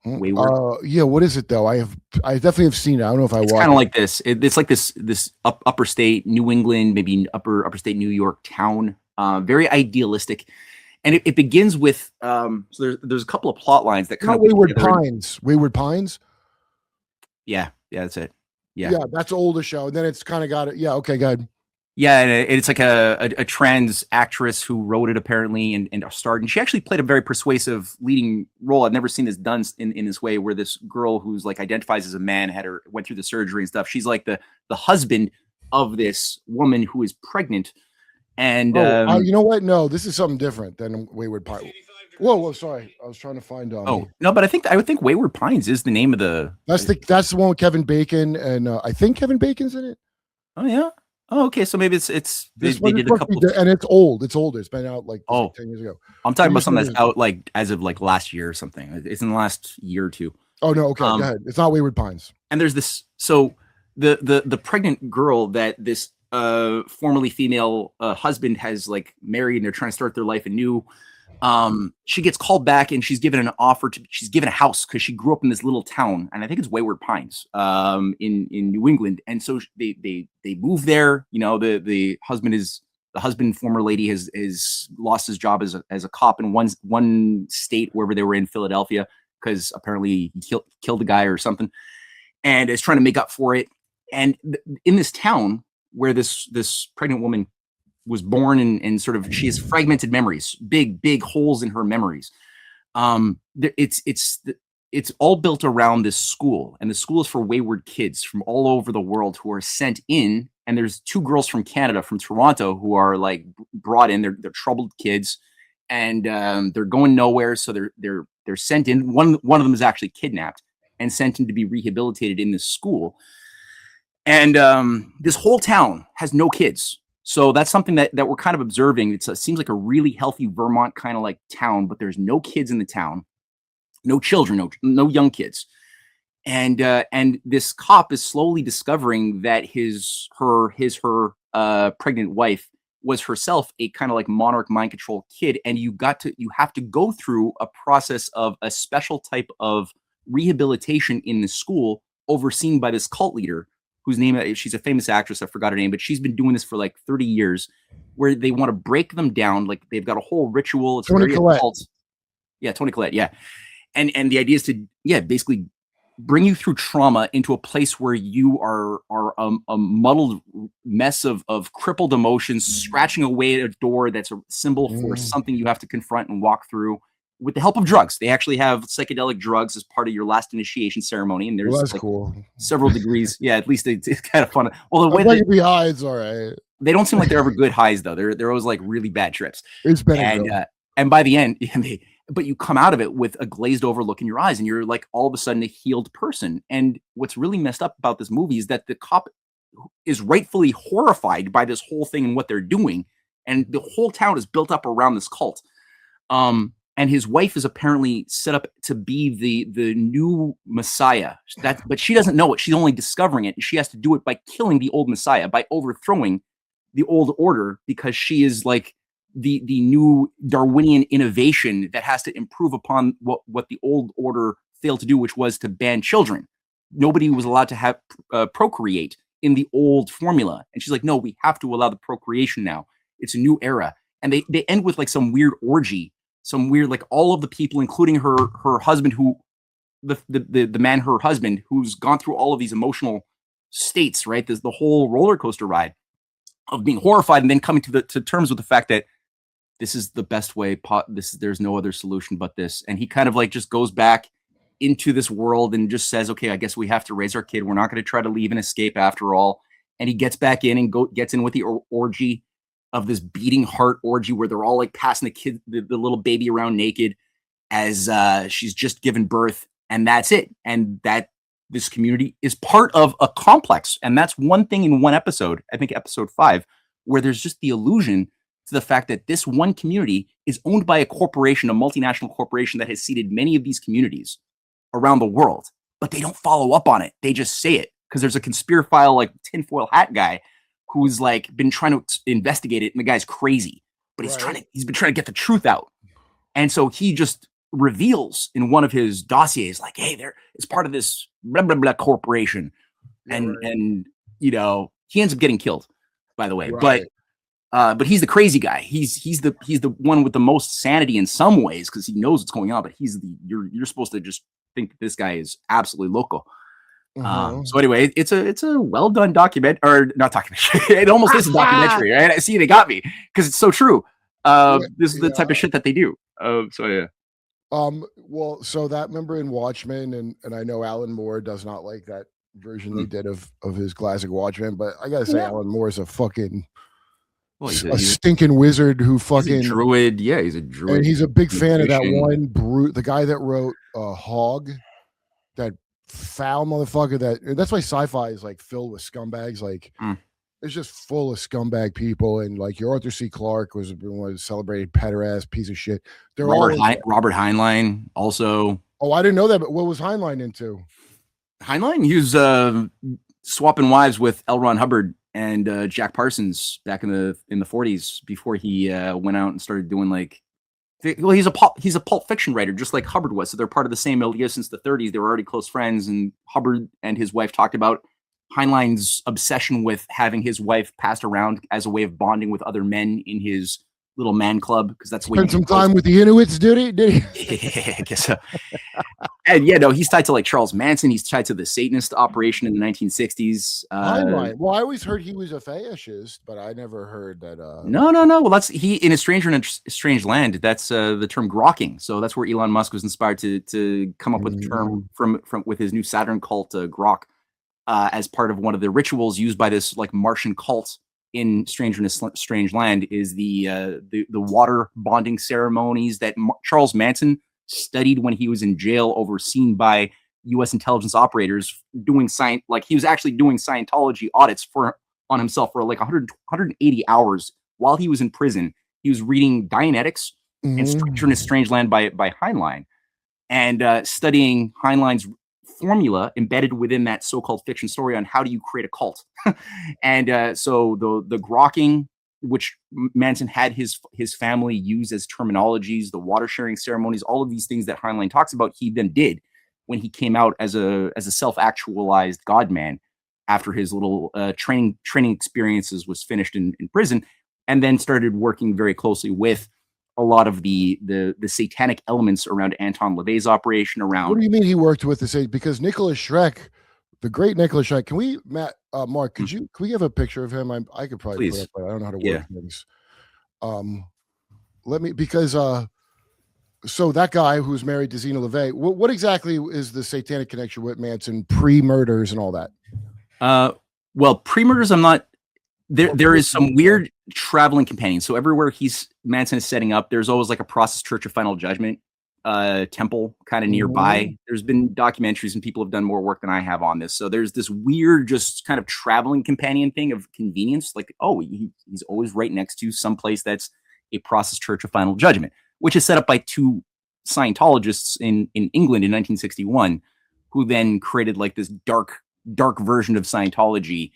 Wayward. Yeah, what is it though? I definitely have seen it. I don't know if I watched. It's kind of like this. It's like this upper state New England, maybe upper state New York town. Very idealistic, and it begins with so there's a couple of plot lines that kind of Wayward Pines. Wayward Pines. Yeah, that's it. Yeah. That's an older show. And then it's kind of got it. Yeah. Okay. Good. Yeah, and it's like a trans actress who wrote it apparently and starred, and she actually played a very persuasive leading role. I've never seen this done in this way, where this girl who's like identifies as a man went through the surgery and stuff. She's like the husband of this woman who is pregnant, and you know what? No, this is something different than Wayward Pines. Whoa, sorry, I was trying to find. No, but I would think Wayward Pines is the name of the. That's the one with Kevin Bacon, and I think Kevin Bacon's in it. Oh yeah. Oh, okay. So maybe they did a couple, and it's old. It's older. It's been out like 10 years ago. I'm talking about something that's out like as of like last year or something. It's in the last year or two. Oh no, okay, go ahead. It's not Wayward Pines. And there's this. So the pregnant girl that this formerly female husband has like married, and they're trying to start their life anew. She gets called back, and she's given she's given a house because she grew up in this little town, and I think it's Wayward Pines, in New England. And so they move there. You know, the husband, former lady, has lost his job as a cop in one state, wherever they were in Philadelphia, because apparently he killed a guy or something, and is trying to make up for it. And in this town where this pregnant woman was born, and sort of, she has fragmented memories, big holes in her memories. It's all built around this school, and the school is for wayward kids from all over the world who are sent in. And there's two girls from Canada, from Toronto, who are like brought in. They're troubled kids, and they're going nowhere. So they're sent in. One of them is actually kidnapped and sent in to be rehabilitated in this school. And this whole town has no kids. So that's something that we're kind of observing. It seems like a really healthy Vermont kind of like town, but there's no kids in the town, no children, no young kids. And this cop is slowly discovering that her pregnant wife was herself a kind of like monarch mind control kid. And you have to go through a process of a special type of rehabilitation in the school, overseen by this cult leader, whose name, she's a famous actress, I forgot her name, but she's been doing this for like 30 years, where they want to break them down. Like, they've got a whole ritual. It's Toni Collette. Yeah, Toni Collette, yeah. And the idea is to, basically bring you through trauma into a place where you are a muddled mess of crippled emotions, scratching away at a door that's a symbol for something you have to confront and walk through, with the help of drugs. They actually have psychedelic drugs as part of your last initiation ceremony, and there's cool. Several degrees. Yeah, at least it's kind of fun. Well, the way they be high, it's all right. They don't seem like they're ever good highs though. They're always like really bad trips. It's been and by the end, but you come out of it with a glazed over look in your eyes, and you're like all of a sudden a healed person. And what's really messed up about this movie is that the cop is rightfully horrified by this whole thing and what they're doing, and the whole town is built up around this cult. And his wife is apparently set up to be the new Messiah. But she doesn't know it. She's only discovering it. And she has to do it by killing the old Messiah, by overthrowing the old order, because she is like the new Darwinian innovation that has to improve upon what the old order failed to do, which was to ban children. Nobody was allowed to have procreate in the old formula. And she's like, no, we have to allow the procreation now. It's a new era. And they end with like some weird orgy. Some weird, like, all of the people, including her husband, who the man, her husband, who's gone through all of these emotional states, right? There's the whole roller coaster ride of being horrified, and then coming to terms with the fact that this is the best way. There's no other solution but this. And he kind of like just goes back into this world and just says, okay, I guess we have to raise our kid. We're not going to try to leave and escape after all. And he gets back in and gets in with the orgy of this beating heart orgy, where they're all like passing the little baby around naked as she's just given birth, and that's it. And that this community is part of a complex. And that's one thing in one episode, I think episode 5, where there's just the allusion to the fact that this one community is owned by a corporation, a multinational corporation that has seeded many of these communities around the world, but they don't follow up on it. They just say it because there's a conspiraphile, like tinfoil hat guy, who's like been trying to investigate it, and the guy's crazy, but he's been trying to get the truth out. And so he just reveals in one of his dossiers, like, hey, it's part of this blah blah blah corporation. And he ends up getting killed, by the way. But he's the crazy guy. He's the one with the most sanity in some ways, because he knows what's going on, but you're supposed to just think that this guy is absolutely loco. So anyway, it's a well done document, or not documentary. It almost is a documentary, right? I see they got me because it's so true. This is the type of shit that they do. So yeah. Well, so that member in Watchmen, and I know Alan Moore does not like that version they did of his classic Watchmen, but I gotta say, Alan Moore is a fucking stinking wizard who fucking he's a druid. Yeah, he's a druid, and he's a big fan of that one brute. The guy that wrote Hog, that foul motherfucker. That's why sci-fi is like filled with scumbags. Like it's just full of scumbag people, and like your Arthur C. Clarke was a celebrated pederast piece of shit. Robert Heinlein also. Oh, I didn't know that. But what was Heinlein into? Heinlein, he was swapping wives with L. Ron Hubbard and Jack Parsons back in the 40s before he went out and started doing like. Well, he's a pulp fiction writer, just like Hubbard was. So they're part of the same milieu since the 30s. They were already close friends, and Hubbard and his wife talked about Heinlein's obsession with having his wife passed around as a way of bonding with other men in his little man club, because that's spent some time with the Inuits, did he? Yeah, I guess so. And yeah, no, he's tied to like Charles Manson. He's tied to the Satanist operation in the 1960s. Well, I always heard he was a fetishist, but I never heard that. No. Well, that's he in A Stranger in a Strange Land. That's the term grokking. So that's where Elon Musk was inspired to come up with the term from with his new Saturn cult, grok, as part of one of the rituals used by this like Martian cult in Stranger in a Strange Land is the water bonding ceremonies that Charles Manson studied when he was in jail, overseen by U.S. intelligence operators doing he was actually doing Scientology audits on himself for like 180 hours while he was in prison. He was reading Dianetics and Stranger in a Strange Land by Heinlein, and studying Heinlein's formula embedded within that so-called fiction story on how do you create a cult. And so the grokking, which Manson had his family use as terminologies, the water sharing ceremonies, all of these things that Heinlein talks about, he then did when he came out as a self-actualized God man after his little training experiences was finished in prison, and then started working very closely with a lot of the satanic elements around Anton LaVey's operation. Around, what do you mean he worked with because Nicholas Schreck, the great Nicholas Schreck? Can we, Mark? Can we have a picture of him? I could probably put it up, but I don't know how to work things. Let me, because so that guy who's married to Zena LaVey, what exactly is the satanic connection with Manson pre-murders and all that? Well, pre-murders, I'm not. There is some weird traveling companion. So everywhere Manson is setting up, there's always like a Process Church of Final Judgment temple kind of nearby. There's been documentaries and people have done more work than I have on this. So there's this weird, just kind of traveling companion thing of convenience. Like, oh, he's always right next to some place that's a Process Church of Final Judgment, which is set up by two Scientologists in England in 1961, who then created like this dark version of Scientology,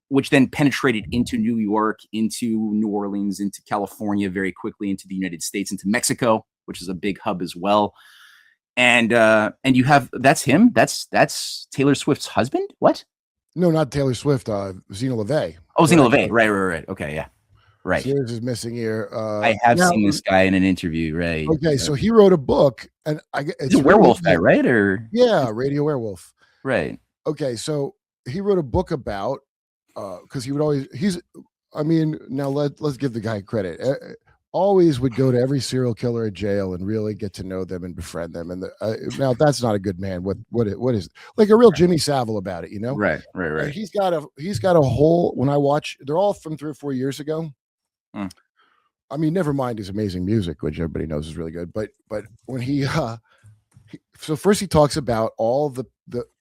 which then penetrated into New York, into New Orleans, into California, very quickly into the United States, into Mexico, which is a big hub as well. And you have, that's him. That's Taylor Swift's husband. What? No, not Taylor Swift. Zena LaVey. Oh, Zena LaVey. Right. Okay, yeah. Right. Sears is missing here. I have seen this guy in an interview. Right. Okay, so he wrote a book, and it's a werewolf guy, right? Or Radio Werewolf. Right. Okay, so he wrote a book about. Because he would always, now let's give the guy credit. Always would go to every serial killer at jail and really get to know them and befriend them. And now that's not a good man. What is like a real Jimmy Savile about it, you know? Right. And he's got a whole. When I watch, they're all from 3 or 4 years ago. I mean, never mind his amazing music, which everybody knows is really good. But when so first he talks about all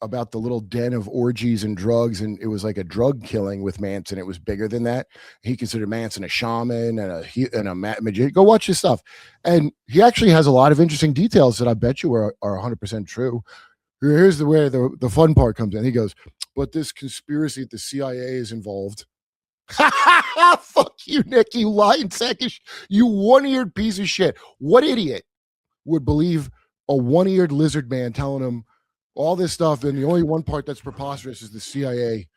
about the little den of orgies and drugs, and it was like a drug killing with Manson. It was bigger than that. He considered Manson a shaman and a magician. Go watch his stuff, and he actually has a lot of interesting details that I bet you are 100% true. Here's where the fun part comes in. He goes, but this conspiracy at the CIA is involved. Fuck you, Nick, you lying seckish, you one-eared piece of shit. What idiot would believe a one-eared lizard man telling him all this stuff, and the only one part that's preposterous is the CIA?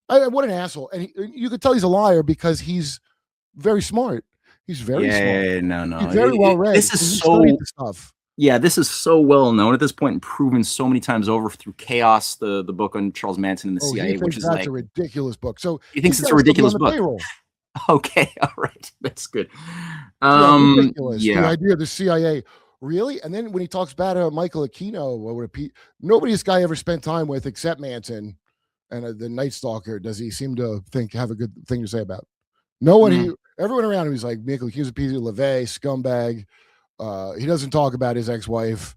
What an asshole. And you could tell he's a liar because he's very smart. He's very smart. No. He's very well read. This is so stuff. Yeah, this is so well known at this point and proven so many times over through Chaos, the book on Charles Manson and the Oh, he CIA, which thinks is that's like a ridiculous book. So he he's thinks got it's a to still be on ridiculous the book. payroll. Okay, all right, that's good. Yeah, ridiculous. The Yeah, idea of the CIA, really? And then when he talks bad about Michael Aquino, nobody this guy ever spent time with except Manson and the Night Stalker. Does he seem to have a good thing to say about? No one. Everyone around him. He's like Michael Aquino's a piece of LaVey scumbag. He doesn't talk about his ex-wife,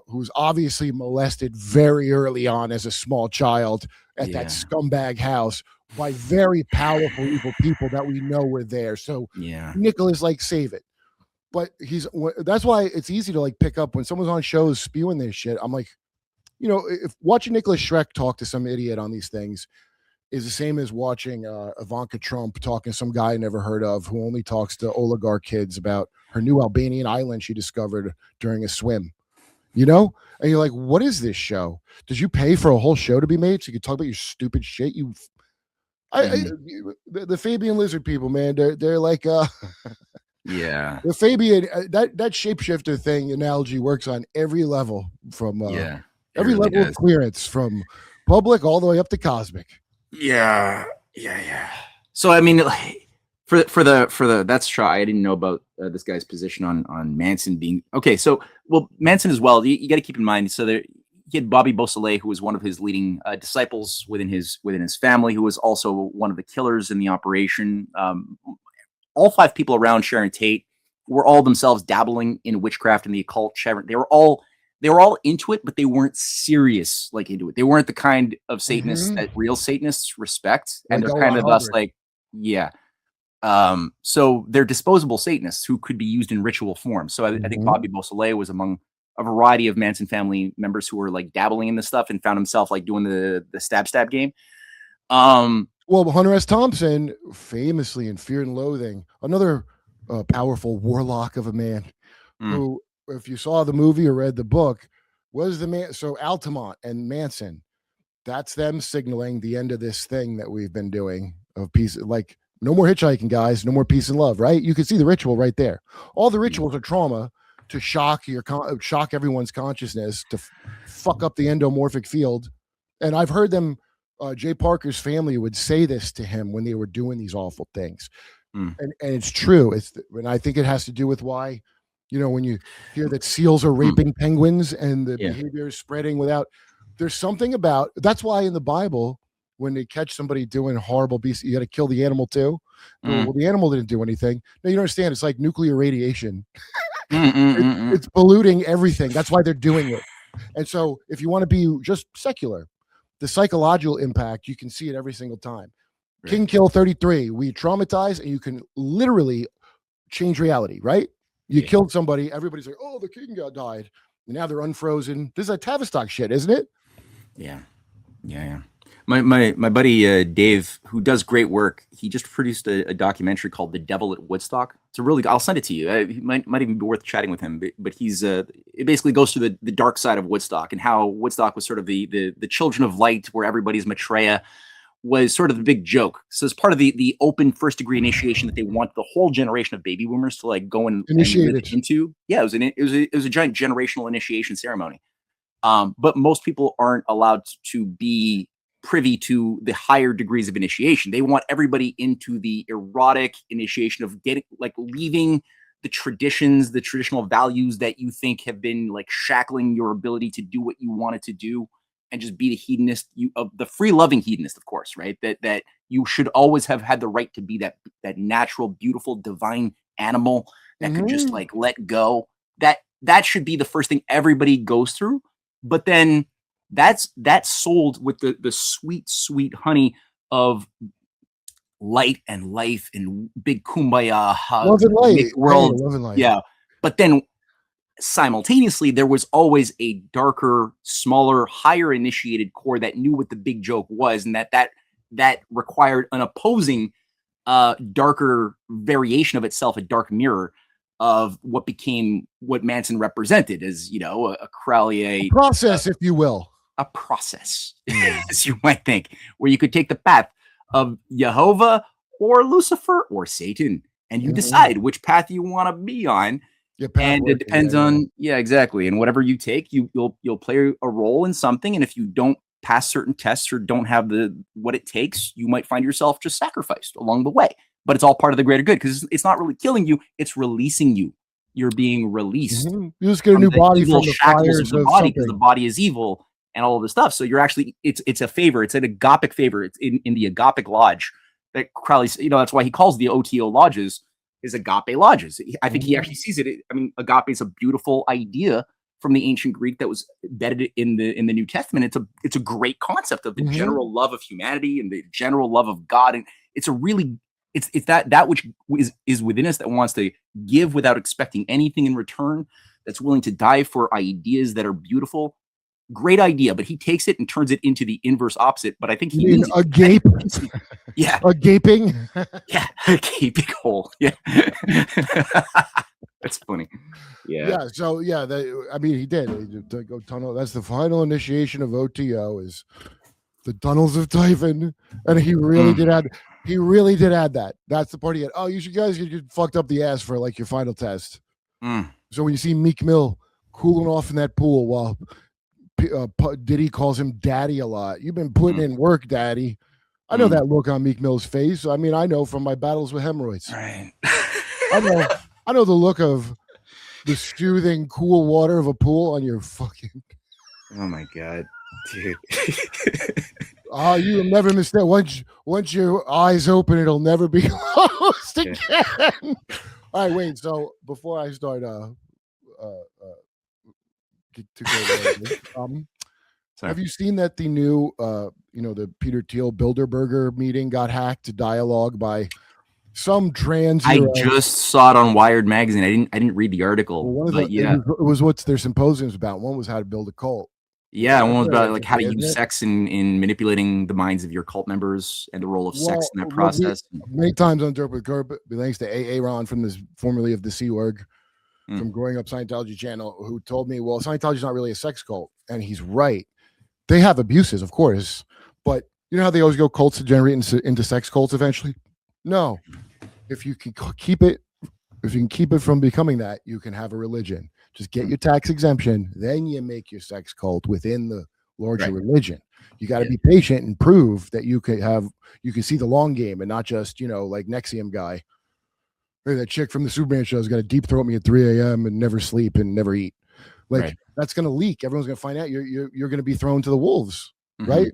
who's obviously molested very early on as a small child at that scumbag house by very powerful evil people that we know were there. So Nicholas like save it. But that's why it's easy to like pick up when someone's on shows spewing this shit. I'm like, if watching Nicholas Schreck talk to some idiot on these things is the same as watching Ivanka Trump talking to some guy I never heard of who only talks to oligarch kids about her new Albanian island she discovered during a swim. And you're like, what is this show? Did you pay for a whole show to be made so you could talk about your stupid shit? The Fabian lizard people, man, they're like the Fabian that shapeshifter thing analogy works on every level from every level of clearance from public all the way up to cosmic. Yeah. So I mean, for the that's true. I didn't know about this guy's position on Manson being okay. So Manson as well. You got to keep in mind. So he had Bobby Beausoleil, who was one of his leading disciples within his family, who was also one of the killers in the operation. All 5 people around Sharon Tate were all themselves dabbling in witchcraft and the occult. They were all into it, but they weren't serious like into it. They weren't the kind of Satanists that real Satanists respect, and they're kind of thus like, so they're disposable Satanists who could be used in ritual form. So I think Bobby Beausoleil was among a variety of Manson family members who were like dabbling in this stuff and found himself like doing the stab game. Well, Hunter S. Thompson, famously in Fear and Loathing, another powerful warlock of a man who, if you saw the movie or read the book, was the man. So Altamont and Manson, that's them signaling the end of this thing that we've been doing of peace. Like, no more hitchhiking, guys. No more peace and love, right? You can see the ritual right there. All the rituals are trauma to shock everyone's consciousness, to fuck up the endomorphic field. And I've heard them, Jay Parker's family would say this to him when they were doing these awful things. And it's true. And I think it has to do with why, when you hear that seals are raping penguins and the behavior is spreading there's something about, that's why in the Bible, when they catch somebody doing horrible beasts, you got to kill the animal too. Well, the animal didn't do anything. No, you don't understand. It's like nuclear radiation. It's polluting everything. That's why they're doing it. And so if you want to be just secular, the psychological impact, you can see it every single time. Right. King Kill 33, we traumatize and you can literally change reality, right? You killed somebody, everybody's like, oh, the king died. And now they're unfrozen. This is a Tavistock shit, isn't it? Yeah. My buddy Dave, who does great work, he just produced a documentary called "The Devil at Woodstock." It's a really, I'll send it to you. It might even be worth chatting with him. But he's it basically goes through the dark side of Woodstock and how Woodstock was sort of the children of light, where everybody's Maitreya was sort of the big joke. So as part of the open first degree initiation that they want the whole generation of baby boomers to like go and live into. Yeah, it was a giant generational initiation ceremony. But most people aren't allowed to be privy to the higher degrees of initiation. They want everybody into the erotic initiation of leaving the traditions, the traditional values that you think have been like shackling your ability to do what you wanted to do, and just be the hedonist, the free loving hedonist, of course, right? That you should always have had the right to be that natural, beautiful, divine animal that could just like let go. That should be the first thing everybody goes through. But then that's sold with the sweet honey of light and life and big kumbaya hugs, love and light, world. Love and light. Yeah. But then simultaneously, there was always a darker, smaller, higher initiated core that knew what the big joke was, and that required an opposing darker variation of itself, a dark mirror of what became what Manson represented as, a Crowley process, if you will. A process, as you might think, where you could take the path of Jehovah or Lucifer or Satan, and you decide which path you want to be on. Your path And it working, depends on exactly. And whatever you take, you'll play a role in something. And if you don't pass certain tests or don't have what it takes, you might find yourself just sacrificed along the way. But it's all part of the greater good because it's not really killing you; it's releasing you. You're being released. You just get a new body from the shackles of fires the of body because the something. body is evil and all of this stuff. So you're actually it's a favor. It's an agapic favor. It's in the agapic lodge that Crowley. That's why he calls the OTO lodges is agape lodges. I think he actually sees it. I mean, agape is a beautiful idea from the ancient Greek that was embedded in the New Testament. It's a great concept of the general love of humanity and the general love of God, and it's a really it's that which is within us that wants to give without expecting anything in return, that's willing to die for ideas that are beautiful. Great idea, but he takes it and turns it into the inverse opposite. But I think he means a gape. Yeah, a gaping. Yeah, a gaping hole. Yeah, that's funny. Yeah. So I mean, he did go tunnel. That's the final initiation of OTO is the tunnels of Typhon, and he really did add. He really did add that. That's the part he had. Oh, you guys get fucked up the ass for like your final test. So when you see Meek Mill cooling off in that pool while Diddy calls him daddy a lot, you've been putting in work, daddy. I know that look on Meek Mill's face. I mean, I know from my battles with hemorrhoids. Right. I know the look of the soothing, cool water of a pool on your fucking. Oh my god, dude. Oh, you will never miss that. Once your eyes open, it'll never be closed again. All right, wait. So before I start, have you seen that the new, the Peter Thiel Bilderberger meeting got hacked to dialogue by some trans? I just saw it on Wired magazine. I didn't read the article. Well, it was what their symposiums about. One was how to build a cult. Yeah, one was about like how to use sex in manipulating the minds of your cult members and the role of sex in that process. Many times on Derp with Kurp, thanks to Aaron from this formerly of the Sea Org, from Growing Up Scientology channel, who told me, well, Scientology's not really a sex cult. And he's right. They have abuses, of course, but you know how they always go cults to generate into sex cults eventually? No. If you can keep it from becoming that, you can have a religion. Just get your tax exemption, then you make your sex cult within the larger religion. You got to be patient and prove that you can see the long game and not just, like Nexium guy. Or that chick from the Superman show is going to deep throat me at 3 a.m. and never sleep and never eat. That's going to leak. Everyone's going to find out you're going to be thrown to the wolves, right?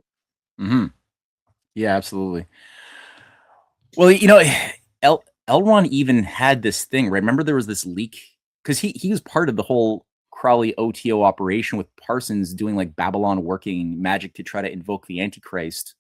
Yeah, absolutely. Well, L. Ron even had this thing, right? Remember there was this leak because he was part of the whole Crowley OTO operation with Parsons doing like Babylon working magic to try to invoke the Antichrist.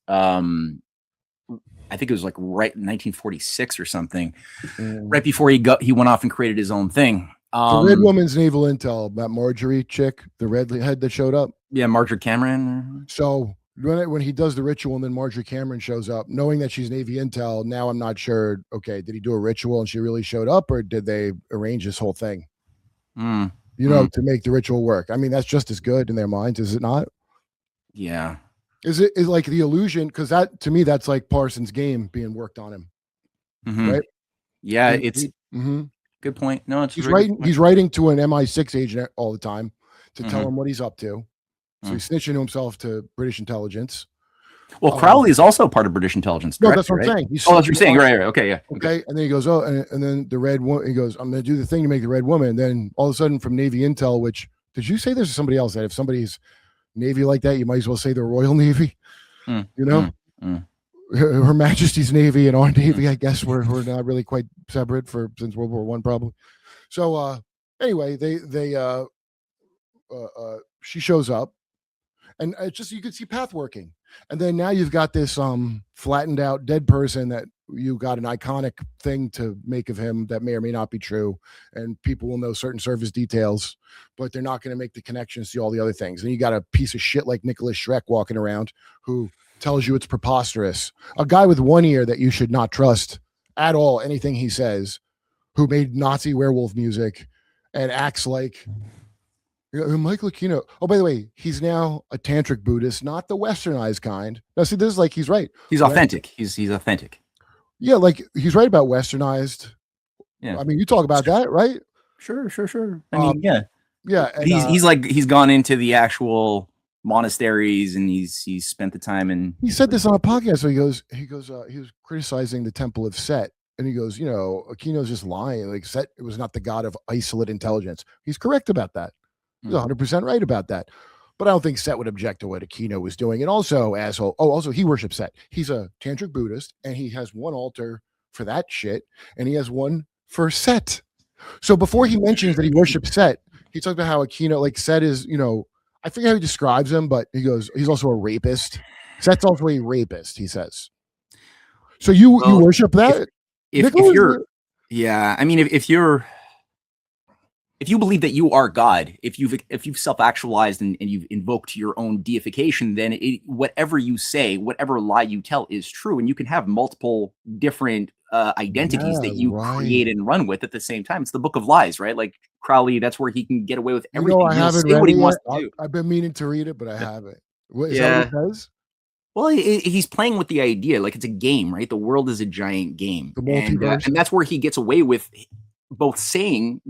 I think it was like right in 1946 or something, right before he went off and created his own thing. The Red Woman's naval intel, that Marjorie chick, the redhead that showed up. Yeah, Marjorie Cameron. So when he does the ritual and then Marjorie Cameron shows up, knowing that she's Navy intel, now I'm not sure, okay, did he do a ritual and she really showed up, or did they arrange this whole thing? To make the ritual work? I mean, that's just as good in their minds, is it not? Yeah. Is like the illusion? Because that, to me, that's like Parsons' game being worked on him. Right? Yeah, good point. No, he's writing to an MI6 agent all the time to tell him what he's up to. So he's snitching to himself to British intelligence. Well, Crowley is also part of British intelligence. No, that's what I'm saying. That's what you're saying. Right. Okay. Yeah. Okay. And then he goes, and then the Red Woman, he goes, I'm going to do the thing to make the Red Woman. And then all of a sudden from Navy intel, which did you say there's somebody else that if somebody's Navy like that, you might as well say the Royal Navy, Her Majesty's Navy and our Navy, I guess we're not really quite separate since World War I probably. So anyway, she shows up and it's just, you could see path working. And then now you've got this flattened out dead person that you got an iconic thing to make of him that may or may not be true. And people will know certain service details, but they're not going to make the connections to all the other things. And you got a piece of shit like Nicholas Schreck walking around who tells you it's preposterous. A guy with one ear that you should not trust at all, anything he says, who made Nazi werewolf music and acts like Mike Lucchino. Oh, by the way, he's now a tantric Buddhist, not the westernized kind. Now, see, this is like he's right. He's authentic. He's authentic. Yeah, like he's right about westernized. Yeah. I mean, you talk about that, right? Sure. I mean, yeah. And, he's gone into the actual monasteries and he's spent the time in. He said this on a podcast. So he was criticizing the Temple of Set, and he goes, Aquino's just lying. Like Set was not the god of isolate intelligence. He's correct about that. He's 100% right about that. But I don't think Set would object to what Aquino was doing. And also, asshole. Oh, also he worships Set. He's a tantric Buddhist, and he has one altar for that shit, and he has one for Set. So before he mentions that he worships Set, he talks about how Aquino, like Set is, I forget how he describes him, but he goes, he's also a rapist. Set's also a rapist, he says. So you worship that? If you're, yeah, I mean, if you believe that you are God, if you've self-actualized and you've invoked your own deification, then whatever you say, whatever lie you tell is true, and you can have multiple different identities that you create and run with at the same time. It's the book of lies, right? Like Crowley, that's where he can get away with everything. I haven't read what he wants to do. I've been meaning to read it, but I haven't. Is that what it says? Well, he's playing with the idea, like it's a game, right? The world is a giant game, and that's where he gets away with both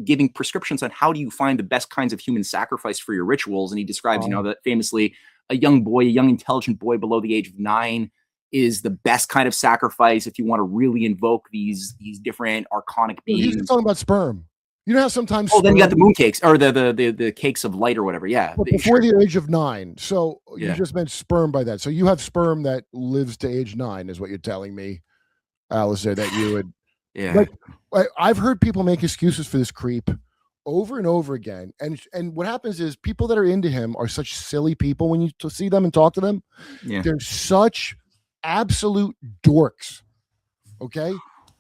giving prescriptions on how do you find the best kinds of human sacrifice for your rituals. And he describes, that famously a young intelligent boy below the age of 9 is the best kind of sacrifice if you want to really invoke these different archonic beings. He's talking about sperm. You know how sometimes then you got the moon cakes or the cakes of light or whatever. Yeah. But before the age of 9. So you just meant sperm by that. So you have sperm that lives to age 9 is what you're telling me, Alistair, that you would. Yeah. Like, I've heard people make excuses for this creep over and over again. And what happens is people that are into him are such silly people when you see them and talk to them. Yeah. They're such absolute dorks. Okay.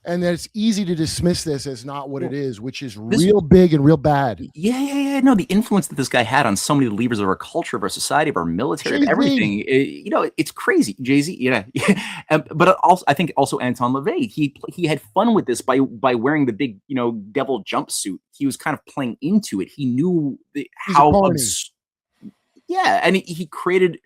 And that it's easy to dismiss this as not what it is, which is real big and real bad. Yeah. No, the influence that this guy had on so many of the levers of our culture, of our society, of our military, of everything. It's crazy. Jay-Z, yeah. But also, I think also Anton LaVey, he had fun with this by wearing the big, devil jumpsuit. He was kind of playing into it. He knew and he created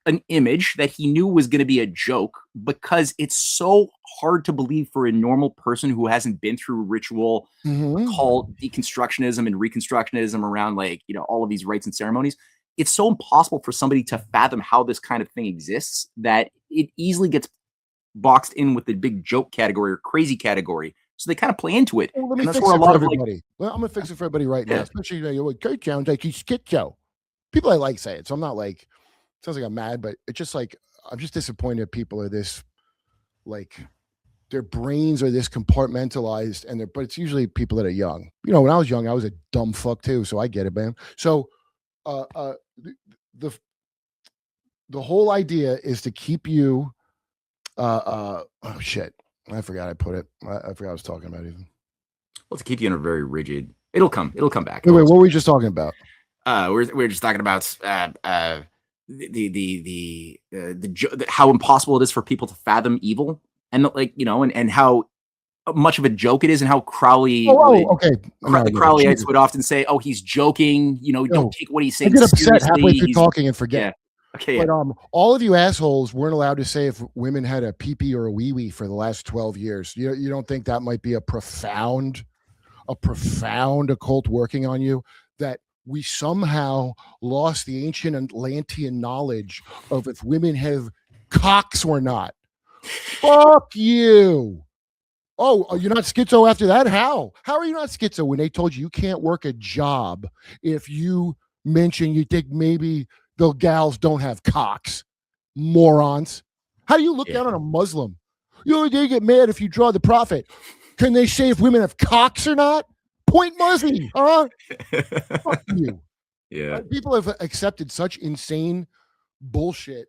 an image that he knew was going to be a joke because it's so hard to believe for a normal person who hasn't been through ritual called deconstructionism and reconstructionism around all of these rites and ceremonies. It's so impossible for somebody to fathom how this kind of thing exists that it easily gets boxed in with the big joke category or crazy category. So they kind of play into it. Well, let me fix it for everybody. I'm going to fix it for everybody right now, especially Kurt sounds like he's schizo. People I like say it, so I'm not like, sounds like I'm mad, but it's just like, I'm just disappointed people are this, like, their brains are this compartmentalized, but it's usually people that are young. When I was young, I was a dumb fuck too, so I get it, man. So the whole idea is to keep you, oh shit, I forgot I put it. I forgot I was talking about even. Well, to keep you in a very rigid, it'll come back. Wait, what were we just talking about? We're just talking about the how impossible it is for people to fathom evil, and and how much of a joke it is, and how Crowley Crowleyites would often say, "Oh, he's joking." Don't take what he's saying. I get upset halfway through talking and forget. Yeah. Okay. But all of you assholes weren't allowed to say if women had a pee-pee or a wee-wee for the last 12 years. You don't think that might be a profound occult working on you, that we somehow lost the ancient Atlantean knowledge of if women have cocks or not? Fuck you. Oh, you're not schizo after that? How are you not schizo when they told you can't work a job if you mention you think maybe the gals don't have cocks? Morons. How do you look down on a Muslim? They get mad if you draw the prophet. Can they say if women have cocks or not? Point Muzzy, huh? Fuck you. Yeah. People have accepted such insane bullshit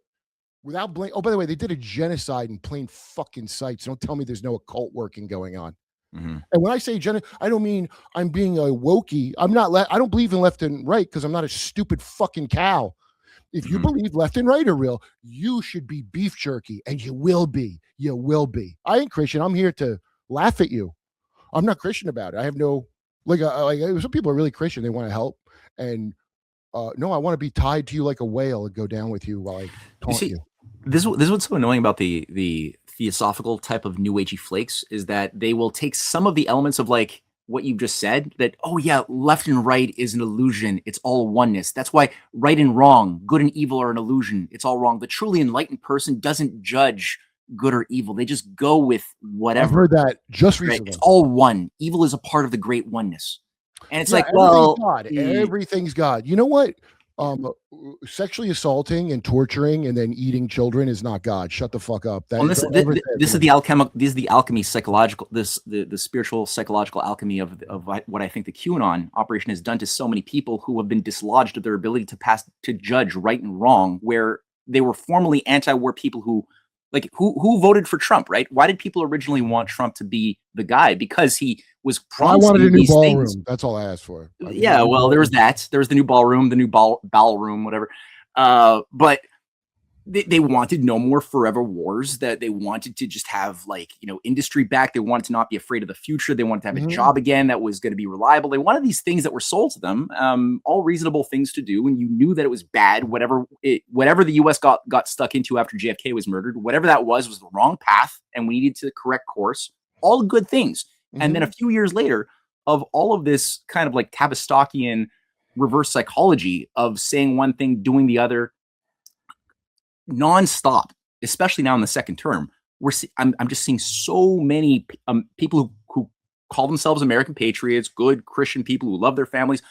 without blame. Oh, by the way, they did a genocide in plain fucking sight. So don't tell me there's no occult working going on. Mm-hmm. And when I say I don't mean I'm being a wokey. I'm not. I don't believe in left and right because I'm not a stupid fucking cow. If you believe left and right are real, you should be beef jerky, and you will be. You will be. I ain't Christian. I'm here to laugh at you. I'm not Christian about it. I have no. Like some people are really Christian. They want to help. And no, I want to be tied to you like a whale and go down with you while I taunt you. This is what's so annoying about the theosophical type of new agey flakes is that they will take some of the elements of like what you just said, that, oh yeah, left and right is an illusion. It's all oneness. That's why right and wrong, good and evil are an illusion. It's all wrong. The truly enlightened person doesn't judge good or evil. They just go with whatever. I've heard that just right? recently. It's all one. Evil is a part of the great oneness. And it's like, everything's well, God. Everything's God. You know what? Sexually assaulting and torturing and then eating children is not God. Shut the fuck up. this is the alchemy psychological, the spiritual psychological alchemy of what I think the QAnon operation has done to so many people who have been dislodged of their ability to judge right and wrong, where they were formerly anti-war people who voted for Trump, right? Why did people originally want Trump to be the guy? Because he was promising I wanted a new these ballroom. things. That's all I asked for. Yeah, well, there was that. There was the new ballroom, the new bowel room, whatever. But they wanted no more forever wars, that they wanted to just have industry back. They wanted to not be afraid of the future. They wanted to have a job again that was going to be reliable. They wanted these things that were sold to them, all reasonable things to do. And you knew that it was bad. Whatever the US got stuck into after JFK was murdered, whatever that was the wrong path. And we needed to correct course, all good things. And then a few years later, of all of this kind of like Tavistockian reverse psychology of saying one thing, doing the other, nonstop, especially now in the second term, I'm just seeing so many people who call themselves American patriots, good Christian people who love their families,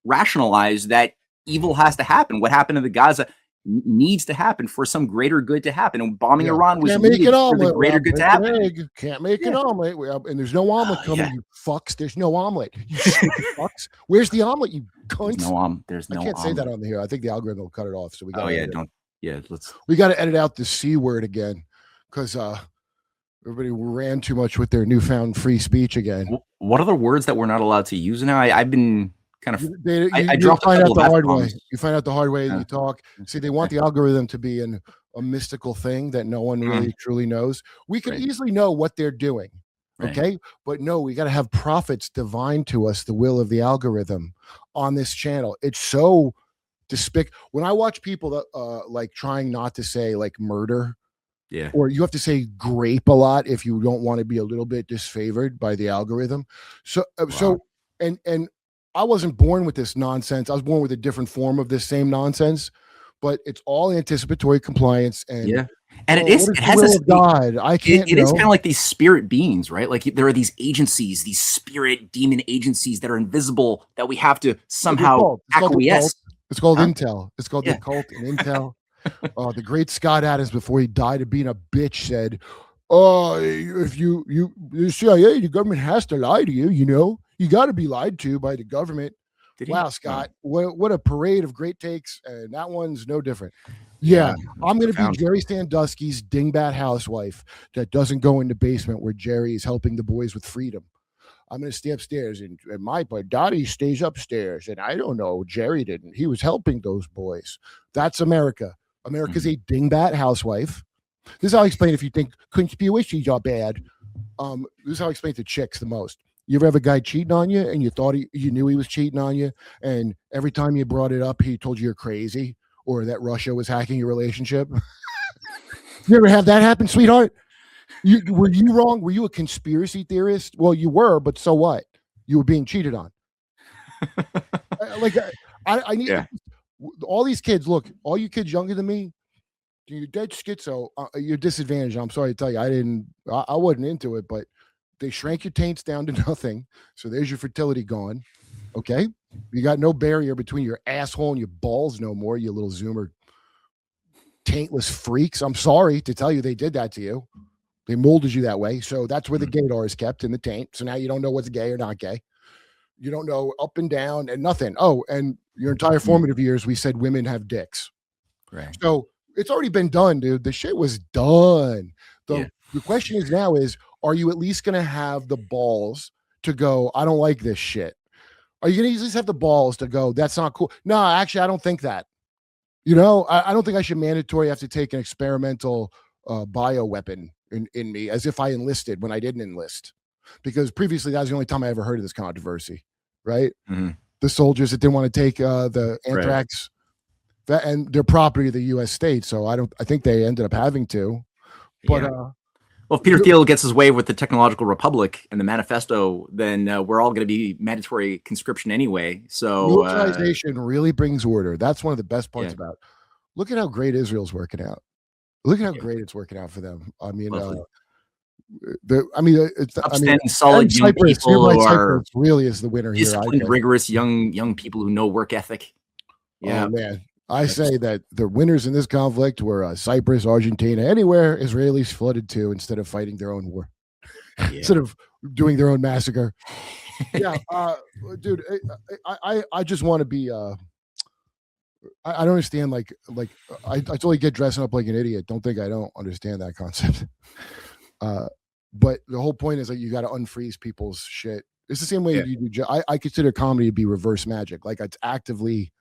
rationalize that evil has to happen. What happened to the Gaza needs to happen for some greater good to happen. And bombing Iran was needed for the greater good to happen. Can't make an omelet. And there's no omelet coming, you fucks. There's no omelet. You fucks. Where's the omelet, you cunts? There's no I can't say that on the here. I think the algorithm will cut it off. So we got we got to edit out the C word again, because everybody ran too much with their newfound free speech again. What other words that we're not allowed to use now? I've been kind of I dropped find out the hard way. You find out the hard way and you talk. See, they want the algorithm to be a mystical thing that no one really truly knows. We can easily know what they're doing. Okay. But no, we got to have prophets divine to us the will of the algorithm on this channel. It's so when I watch people that like trying not to say like murder, or you have to say grape a lot if you don't want to be a little bit disfavored by the algorithm. So and I wasn't born with this nonsense. I was born with a different form of this same nonsense, but it's all anticipatory compliance. And and it has this God. I can't. It is kind of like these spirit beings, right? Like there are these agencies, these spirit demon agencies that are invisible that we have to somehow acquiesce. It's called Intel. It's called the cult and Intel. The great Scott Adams, before he died of being a bitch, said, if the CIA, the government has to lie to you, you got to be lied to by the government. Wow, Scott, what a parade of great takes. And that one's no different. Yeah, I'm going to be Jerry Sandusky's dingbat housewife that doesn't go in the basement where Jerry is helping the boys with freedom. I'm going to stay upstairs, and my Dottie stays upstairs. And I don't know, Jerry didn't. He was helping those boys. That's America. America's a dingbat housewife. This is how I explain if you think conspiracies are bad. This is how I explain to chicks the most. You ever have a guy cheating on you, and you knew he was cheating on you, and every time you brought it up, he told you you're crazy or that Russia was hacking your relationship? You ever have that happen, sweetheart? Were you wrong? Were you a conspiracy theorist? Well, you were, but so what? You were being cheated on. I need all these kids. Look, all you kids younger than me, you're dead schizo. You're disadvantaged. I'm sorry to tell you, I wasn't into it, but they shrank your taints down to nothing. So there's your fertility gone. Okay, you got no barrier between your asshole and your balls no more. You little Zoomer taintless freaks. I'm sorry to tell you, they did that to you. They molded you that way. So that's where the gaydar is kept, in the taint. So now you don't know what's gay or not gay. You don't know up and down and nothing. Oh, and your entire formative years, we said women have dicks. Right. So it's already been done, dude. The shit was done. The question is now are you at least going to have the balls to go, I don't like this shit? Are you going to at least have the balls to go, that's not cool? No, actually, I don't think that. I don't think I should mandatory have to take an experimental bioweapon in me as if I enlisted when I didn't enlist, because previously that was the only time I ever heard of this controversy, right? The soldiers that didn't want to take the anthrax and their property of the U.S. state. So I think they ended up having to, but Well, if Peter Thiel gets his way with the Technological Republic and the Manifesto, then we're all going to be mandatory conscription anyway. So militarization really brings order. That's one of the best parts about it. Look at how great Israel's working out. Look at how great it's working out for them. I mean, it's upstanding, solid young Cyprus, people who are really is the winner here. Rigorous young people who know work ethic. Yeah, oh, man. I say that the winners in this conflict were Cyprus, Argentina, anywhere Israelis flooded to instead of fighting their own war, instead of doing their own massacre. Yeah, dude, I just want to be. I don't understand. Like I totally get dressing up like an idiot. Don't think I don't understand that concept. But the whole point is that you got to unfreeze people's shit. It's the same way you do. I consider comedy to be reverse magic. Like it's actively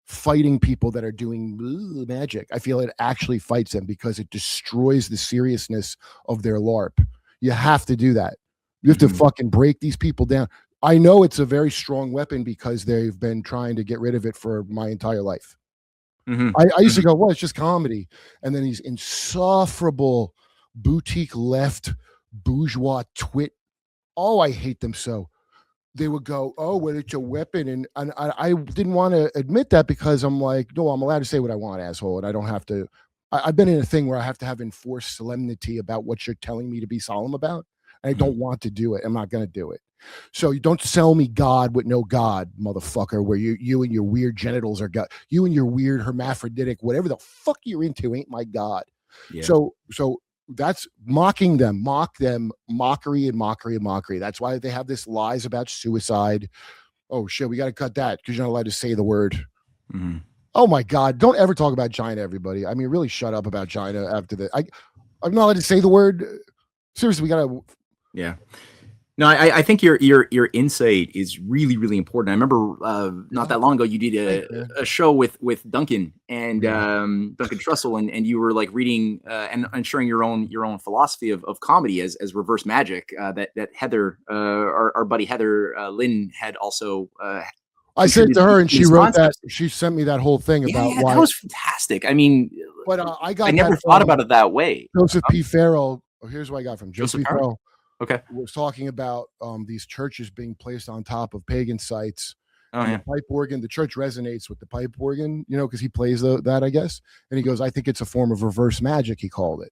fighting people that are doing magic. I feel it actually fights them because it destroys the seriousness of their LARP. You have to do that. You have to fucking break these people down. I know it's a very strong weapon because they've been trying to get rid of it for my entire life. I used to go, well, it's just comedy. And then these insufferable boutique left bourgeois twit. Oh, I hate them so. They would go, oh, well, it's a weapon. And I didn't want to admit that because I'm like, no, I'm allowed to say what I want, asshole. And I don't have to. I've been in a thing where I have to have enforced solemnity about what you're telling me to be solemn about. And I don't want to do it. I'm not going to do it. So you don't sell me God with no God, motherfucker, where you and your weird genitals are God. You and your weird hermaphroditic, whatever the fuck you're into ain't my God. Yeah. So that's mocking them, mockery. That's why they have this lies about suicide. Oh shit, we got to cut that because you're not allowed to say the word. Oh my God, don't ever talk about China, everybody. I mean, really shut up about China after that. I'm not allowed to say the word. Seriously, we got to. Yeah. No, I think your insight is really, really important. I remember not that long ago you did a show with Duncan and Duncan Trussell, and you were like reading and sharing your own philosophy of comedy as reverse magic that Heather, our buddy Heather Lynn had also. I said to her, and she wrote that. She sent me that whole thing about why that was fantastic. I mean, but I never thought about it that way. Joseph P. Farrell. Here's what I got from Joseph P. Farrell. Okay. Was talking about these churches being placed on top of pagan sites. Oh, yeah. The pipe organ, the church resonates with the pipe organ, because he plays that, I guess. And he goes, I think it's a form of reverse magic, he called it.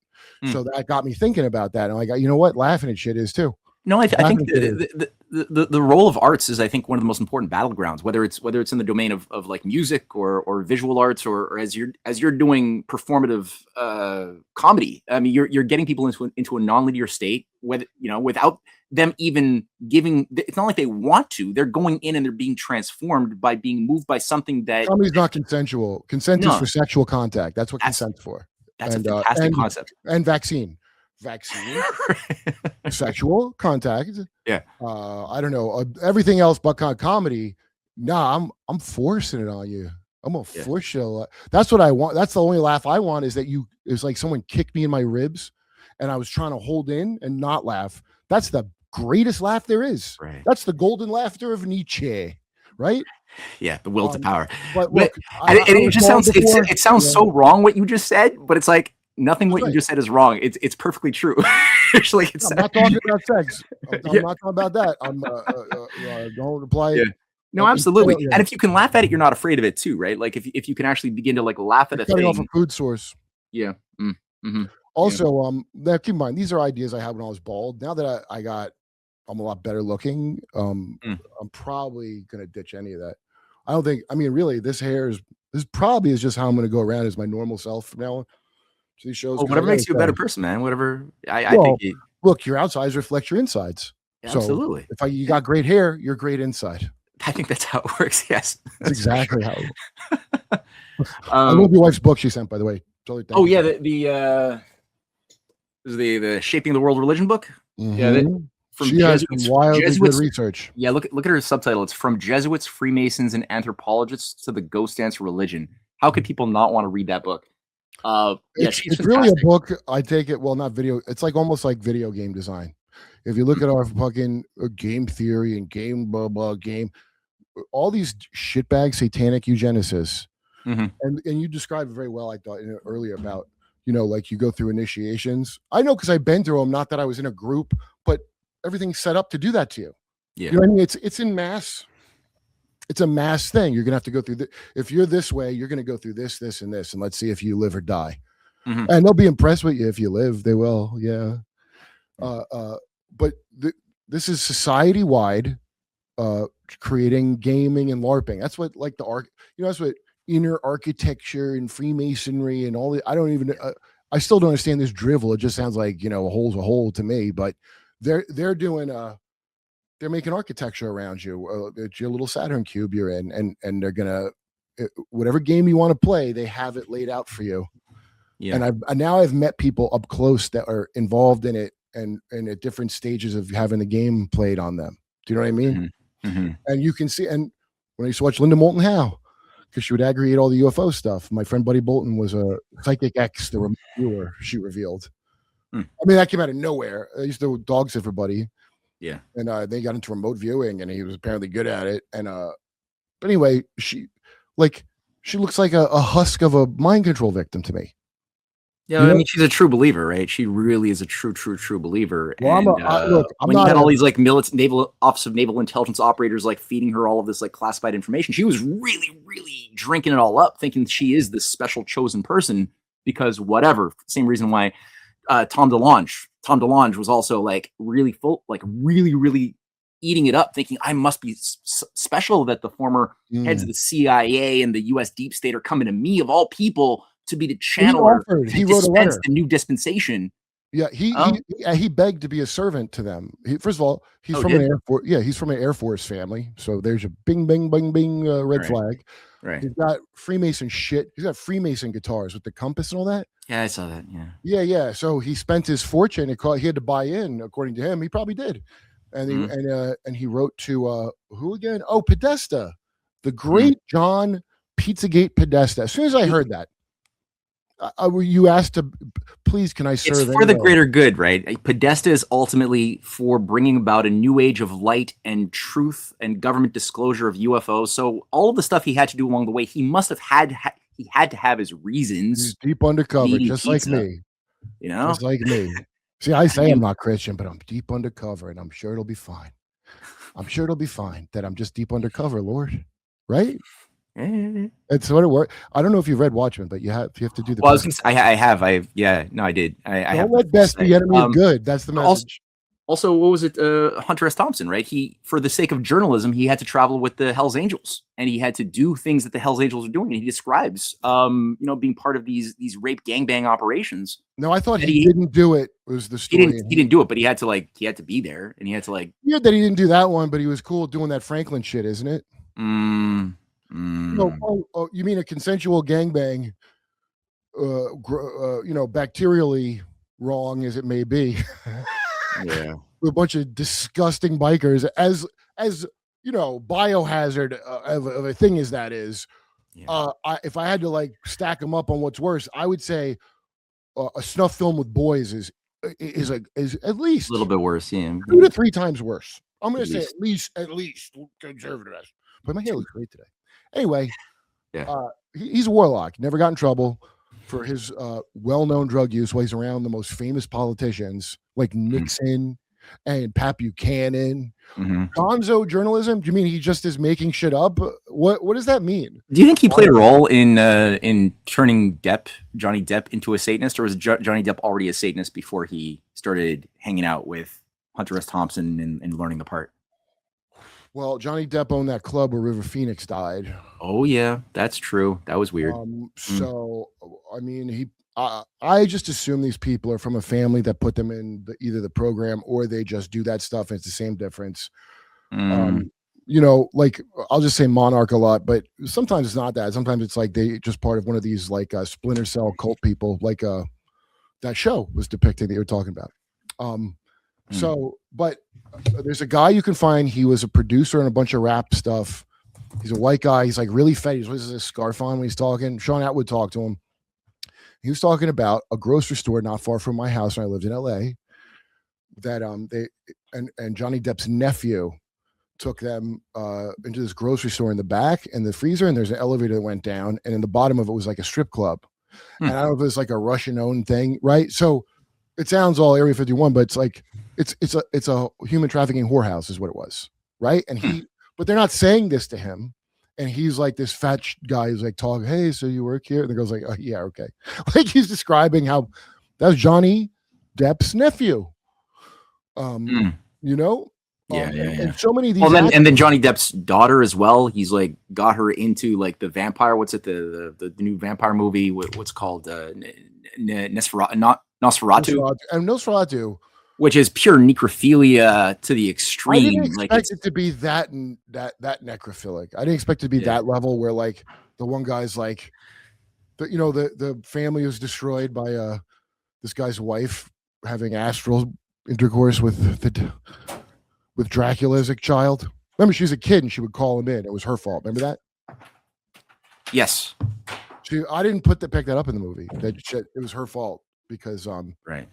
So that got me thinking about that. And I got, you know what? Laughing at shit is too. No, I think the role of arts is, I think, one of the most important battlegrounds, whether it's in the domain of like music or visual arts, or as you're doing performative comedy. I mean, you're getting people into a nonlinear state, without them even giving. It's not like they want to. They're going in and they're being transformed by being moved by something that. Comedy's not consensual. Consent is for sexual contact. That's what consent's for. That's a fantastic concept. And vaccine, sexual contact. Yeah. I don't know everything else but comedy. Nah, I'm forcing it on you. I'm gonna force you. That's what I want. That's the only laugh I want. Is that it's like someone kicked me in my ribs, and I was trying to hold in and not laugh. That's the greatest laugh there is. Right. That's the golden laughter of Nietzsche. Right. Yeah, the will to power. But look, it just sounds. It sounds so wrong what you just said, but it's like. Nothing what you just said is wrong. It's perfectly true. I'm not talking about sex. I'm not talking about that. I'm don't reply. Yeah. No, absolutely. And if you can laugh at it, you're not afraid of it too, right? Like if you can actually begin to like laugh at a thing. Off a food source. Yeah. Also, now keep in mind these are ideas I had when I was bald. Now that I'm a lot better looking. I'm probably gonna ditch any of that. I don't think. I mean, really, this probably is just how I'm gonna go around as my normal self from now on. These shows, whatever makes you a better person, man. Whatever. I think. Look, your outsides reflect your insides. Absolutely. So if you got great hair, you're great inside. I think that's how it works. Yes, that's exactly how. I love your wife's book she sent, by the way. Totally. Yeah, the Shaping the World Religion book. Yeah, from she has wildly good research. Yeah, look at her subtitle. It's From Jesuits, Freemasons, and Anthropologists to the Ghost Dance Religion. How could people not want to read that book? It's really a book. I take it. Well, not video. It's like almost like video game design. If you look at our fucking game theory and game blah blah game, all these shitbag satanic eugenicists, and you described it very well. I thought earlier about like you go through initiations. I know because I've been through them. Not that I was in a group, but everything's set up to do that to you. Yeah. You know what I mean? It's in mass. It's a mass thing. You're gonna have to go through. If you're this way, you're gonna go through this, this, and this, and let's see if you live or die. Mhm. And they'll be impressed with you if you live. They will. Yeah. But this is society wide. Creating gaming and LARPing. That's what like that's what inner architecture and Freemasonry and all the. I don't even. I still don't understand this drivel. It just sounds like a hole's a hole to me. But they're doing they're making architecture around you. It's your little Saturn cube you're in, and they're gonna whatever game you want to play, they have it laid out for you. Yeah. And now I've met people up close that are involved in it and at different stages of having the game played on them. Do you know what I mean? Mm-hmm. Mm-hmm. And you can see, and when I used to watch Linda Moulton Howe, because she would aggregate all the UFO stuff. My friend Buddy Bolton was a psychic X, the reviewer she revealed. I mean, that came out of nowhere. I used to dog sit for Buddy. Yeah. And they got into remote viewing and he was apparently good at it. And but anyway, she looks like a husk of a mind control victim to me. Yeah, I mean, she's a true believer, right? She really is a true believer. Well, and when you had all these like naval Office of Naval Intelligence operators like feeding her all of this like classified information, she was really, really drinking it all up, thinking she is this special chosen person because whatever. Same reason why Tom DeLonge was also like really full, like really, really eating it up, thinking I must be special that the former heads of the CIA and the U.S. deep state are coming to me of all people to be the channeler. He wrote a letter. The new dispensation. Yeah, he begged to be a servant to them. First of all, he's from an Air Force. Yeah, he's from an Air Force family. So there's a bing, bing, bing, bing red flag. Right. He's got Freemason shit. He's got Freemason guitars with the compass and all that. Yeah, I saw that. Yeah. Yeah. So he spent his fortune. He had to buy in, according to him. He probably did. And he wrote to who again? Oh, Podesta, the great John Pizzagate Podesta. As soon as I heard that. You asked to please can I serve it's for the greater good, right? Podesta is ultimately for bringing about a new age of light and truth and government disclosure of UFOs. So all of the stuff he had to do along the way, he must have he had to have his reasons. He's deep undercover, just like me. Just like me. See, I say I'm not Christian, but I'm deep undercover and I'm sure it'll be fine. I'm sure it'll be fine that I'm just deep undercover, Lord. Right? It's what it works. I don't know if you've read Watchmen, but you have to do the. Well, I was gonna say, I have. I did. I don't let best be enemy of good. That's the message. Also, what was it? Hunter S. Thompson, right? He, for the sake of journalism, he had to travel with the Hells Angels, and he had to do things that the Hells Angels are doing. And he describes, being part of these rape gangbang operations. No, I thought he didn't do it. Was the story? He didn't do it, but he had to be there, and he had to like. Yeah, that he didn't do that one, but he was cool doing that Franklin shit, isn't it? No, you mean a consensual gangbang? Bacterially wrong as it may be. Yeah, with a bunch of disgusting bikers, as biohazard of a thing as that is. Yeah. If I had to like stack them up on what's worse, I would say a snuff film with boys is at least a little bit worse. Yeah, 2 to 3 times worse. I'm going to say at least conservative. But my hair looks great today. Anyway, he's a warlock. Never got in trouble for his well-known drug use while he's around the most famous politicians like Nixon and Pat Buchanan. Gonzo journalism? Do you mean he just is making shit up? What does that mean? Do you think he played a role in turning Johnny Depp into a Satanist, or was Johnny Depp already a Satanist before he started hanging out with Hunter S. Thompson and learning the part? Well, Johnny Depp owned that club where River Phoenix died. Oh yeah, that's true. That was weird. So, I mean, I just assume these people are from a family that put them in either the program or they just do that stuff. And it's the same difference. Like I'll just say Monarch a lot, but sometimes it's not that. Sometimes it's like they just part of one of these like splinter cell cult people, like that show was depicting that you're talking about. So, but there's a guy you can find. He was a producer in a bunch of rap stuff. He's a white guy. He's like really fat. He's always this scarf on when he's talking. Sean Atwood talked to him. He was talking about a grocery store not far from my house when I lived in LA. That and Johnny Depp's nephew took them into this grocery store in the back and the freezer, and there's an elevator that went down, and in the bottom of it was like a strip club. And I don't know if it's like a Russian-owned thing, right? So it sounds all Area 51, but it's like it's a human trafficking whorehouse, is what it was, right? And but they're not saying this to him. And he's like this fat guy who's like talking, hey, so you work here? And the girl's like, oh, yeah, okay. Like he's describing how that's Johnny Depp's nephew. You know? Yeah. And so many of these. Well, and then Johnny Depp's daughter as well. He's like got her into like the vampire. What's it? The new vampire movie. What's called Nosferatu. And Nosferatu, which is pure necrophilia to the extreme. I didn't expect it to be that necrophilic. I didn't expect it to be that level where like the one guy's like, the family was destroyed by this guy's wife having astral intercourse with Dracula as a child. Remember, she was a kid and she would call him in. It was her fault. Remember that? Yes. I didn't pick that up in the movie. That shit, it was her fault because right.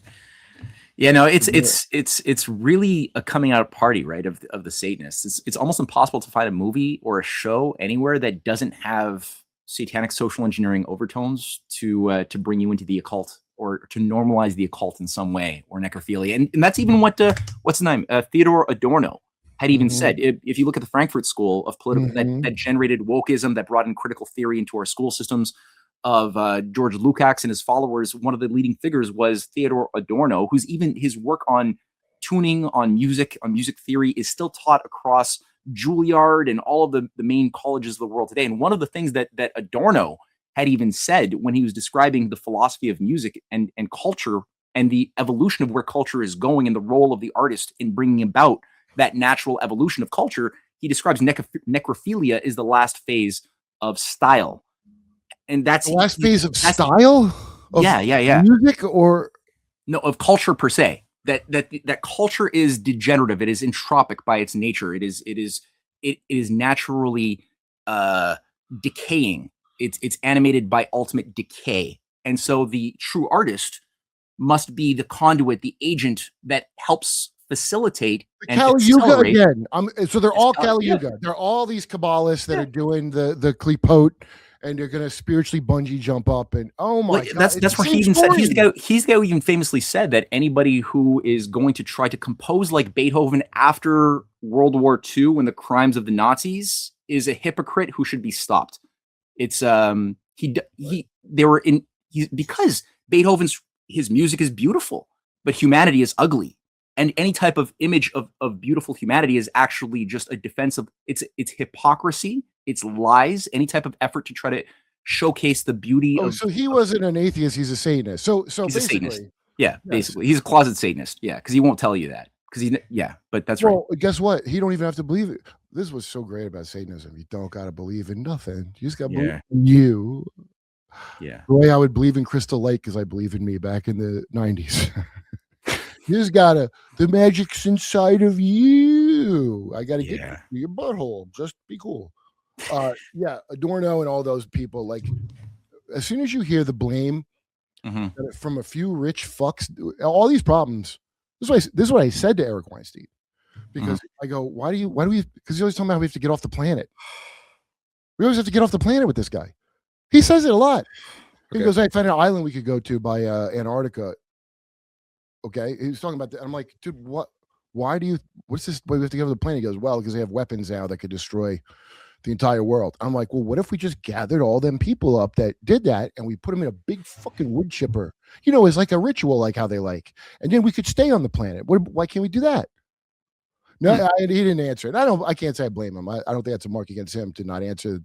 Yeah, no, it's really a coming out party, right? Of the Satanists. It's almost impossible to find a movie or a show anywhere that doesn't have satanic social engineering overtones to bring you into the occult or to normalize the occult in some way, or necrophilia. And that's even what what's the name? Theodore Adorno had even said. If you look at the Frankfurt School of political that generated wokeism, that brought in critical theory into our school systems, of George Lukács and his followers, one of the leading figures was Theodore Adorno, who's even his work on tuning, on music theory is still taught across Juilliard and all of the main colleges of the world today. And one of the things that Adorno had even said when he was describing the philosophy of music and culture and the evolution of where culture is going and the role of the artist in bringing about that natural evolution of culture, he describes necrophilia is the last phase of style. And that's the last phase of style. Yeah. Music or no, of culture per se. That culture is degenerative. It is entropic by its nature. It is naturally decaying. It's animated by ultimate decay. And so the true artist must be the conduit, the agent that helps facilitate the Kali Yuga again. So they're all Kali Yuga. They're all these Kabbalists that are doing the Klipot. And they're gonna spiritually bungee jump up, and oh my god, that's where he even said he's the guy who even famously said that anybody who is going to try to compose like Beethoven after World War II and the crimes of the Nazis is a hypocrite who should be stopped. It's because Beethoven's his music is beautiful, but humanity is ugly. And any type of image of beautiful humanity is actually just a defense of it's hypocrisy. It's lies, any type of effort to try to showcase the beauty of. So he wasn't an atheist; he's a Satanist. So he's basically, a Satanist. Yeah, basically, he's a closet Satanist. Yeah, because he won't tell you that. But that's right. Well, guess what? He don't even have to believe it. This is what's so great about Satanism. You don't gotta believe in nothing. You just gotta believe in you. Yeah. The way I would believe in Crystal Lake because I believe in me back in the 90s. You just gotta, the magic's inside of you. I gotta get your butthole. Just be cool. Adorno and all those people, like as soon as you hear the blame from a few rich fucks, all these problems. This is what I said to Eric Weinstein, because I go, why do we? Because he's always talking about we have to get off the planet. We always have to get off the planet with this guy. He says it a lot. He goes, I found an island we could go to by Antarctica. Okay, he was talking about that. I'm like, dude, what? Why do you? What's this? Why we have to get off the planet? He goes, well, because they have weapons now that could destroy the entire world. I'm like, well, what if we just gathered all them people up that did that and we put them in a big fucking wood chipper? It's like a ritual, like how they like, and then we could stay on the planet. Why can't we do that? No, he didn't answer it. I can't say I blame him. I don't think that's a mark against him to not answer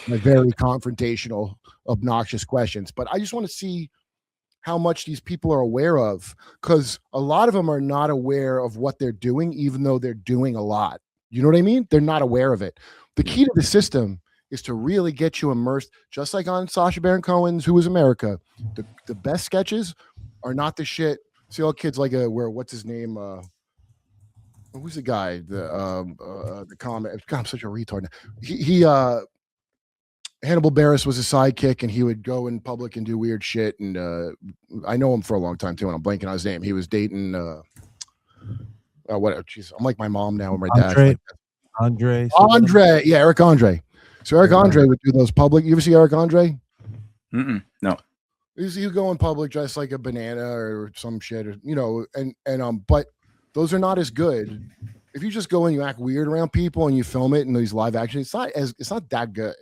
my very confrontational, obnoxious questions. But I just want to see how much these people are aware of, because a lot of them are not aware of what they're doing, even though they're doing a lot. You know what I mean? They're not aware of it. The key to the system is to really get you immersed, just like on Sacha Baron Cohen's Who is America. The best sketches are not the shit. See all kids like what's his name? Who's the guy? The comment. God, I'm such a retard. He Hannibal Buress was a sidekick, and he would go in public and do weird shit. And I know him for a long time too, and I'm blanking on his name. He was dating what? Jeez, I'm like my mom now. And my dad. Andre. Yeah, Eric Andre. So Eric Andre would do those public. You ever see Eric Andre? No. You go in public dressed like a banana or some shit, or, you know, but those are not as good. If you just go and you act weird around people and you film it in these live action, it's not that good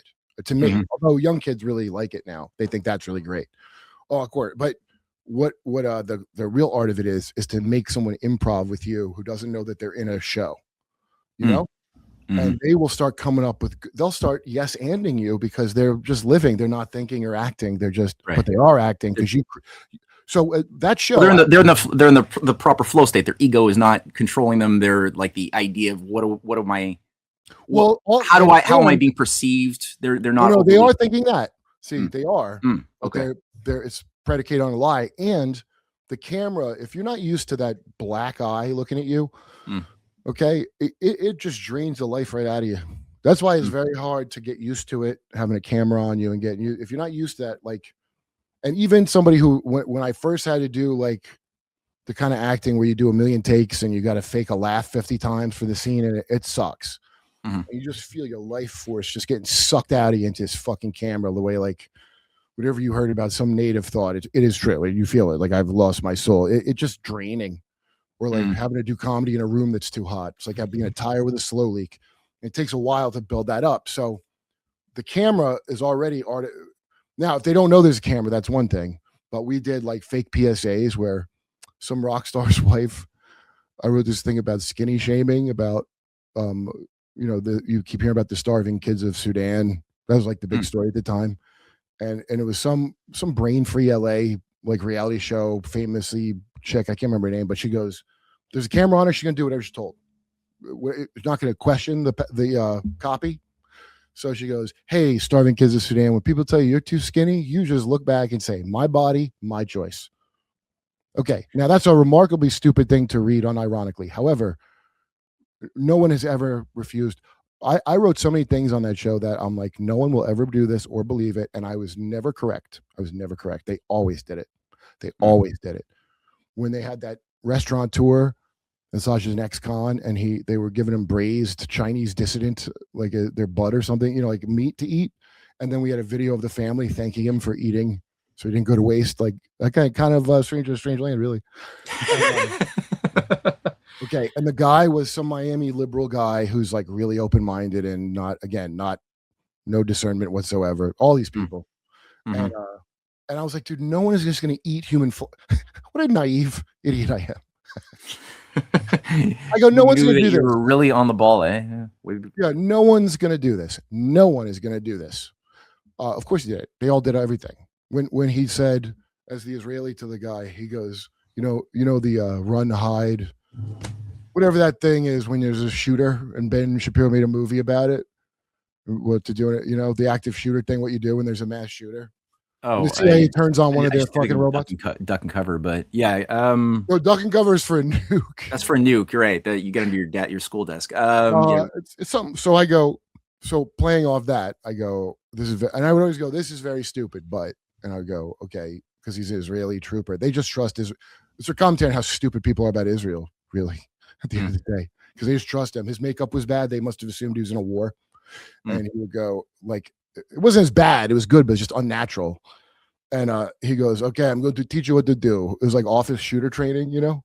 to me. Mhm. Although young kids really like it now, they think that's really great. Awkward, but what the real art of it is to make someone improv with you who doesn't know that they're in a show, you know. And they will start coming up with, they'll start yes anding you because they're just living. They're not thinking or acting. They're just, but they are acting because you. So that show, well, they're in the proper flow state. Their ego is not controlling them. They're like the idea of what am I? Well, how am I being perceived? They're not. No, they are thinking that. See, they are. Okay. They're it's predicated on a lie, and the camera. If you're not used to that black eye looking at you. Okay, it just drains the life right out of you. That's why it's very hard to get used to it, having a camera on you and getting you. If you're not used to that, like, and even somebody who, when I first had to do like the kind of acting where you do a million takes and you got to fake a laugh 50 times for the scene, and it sucks. And you just feel your life force just getting sucked out of you into this fucking camera, the way like whatever you heard about some native thought, it is true. You feel it, like I've lost my soul. It's just draining. Or like having to do comedy in a room that's too hot. It's like being a tire with a slow leak. It takes a while to build that up. So the camera is already art. Now, if they don't know there's a camera, that's one thing. But we did like fake PSAs where some rock star's wife, I wrote this thing about skinny shaming, about you know, you keep hearing about the starving kids of Sudan. That was like the big story at the time. And it was some brain-free LA like reality show, famously chick, I can't remember her name, but she goes, there's a camera on her, she's gonna do whatever she's told. It's not gonna question the copy. So she goes, hey, starving kids of Sudan, when people tell you you're too skinny, you just look back and say, my body, my choice. Okay, now that's a remarkably stupid thing to read unironically. However, no one has ever refused. I wrote so many things on that show that I'm like, no one will ever do this or believe it. And I was never correct. They always did it. Always did it. When they had that restaurant tour and Sasha's ex-con, and they were giving him braised Chinese dissident, like their butt or something, you know, like meat to eat. And then we had a video of the family thanking him for eating, so he didn't go to waste. Like that kind of strange land, really. Okay, and the guy was some Miami liberal guy who's like really open-minded and no discernment whatsoever. All these people, and I was like, dude, no one is just going to eat human flesh. What a naive idiot I am. I go, no one's going to do this. You're really on the ball, eh? Yeah, no one's going to do this. No one is going to do this. Of course he did it. They all did everything. When he said, as the Israeli to the guy, he goes, you know the run, hide, whatever that thing is when there's a shooter, and Ben Shapiro made a movie about it. What to do it, you know, the active shooter thing, what you do when there's a mass shooter. Oh, you see how he turns on one of their fucking robots? Duck and cover, but yeah. No, duck and cover is for a nuke. That's for a nuke. You're right. That you get under your school desk. Yeah. It's something. So I go. So playing off that, I go. This is, and I would always go, this is very stupid, but, and I go, okay, because he's an Israeli trooper. They just trust Israel. It's a commentary on how stupid people are about Israel, really, at the end of the day, because they just trust him. His makeup was bad. They must have assumed he was in a war, and he would go like, it wasn't as bad. It was good, but it's just unnatural. And he goes, okay, I'm going to teach you what to do. It was like office shooter training, you know,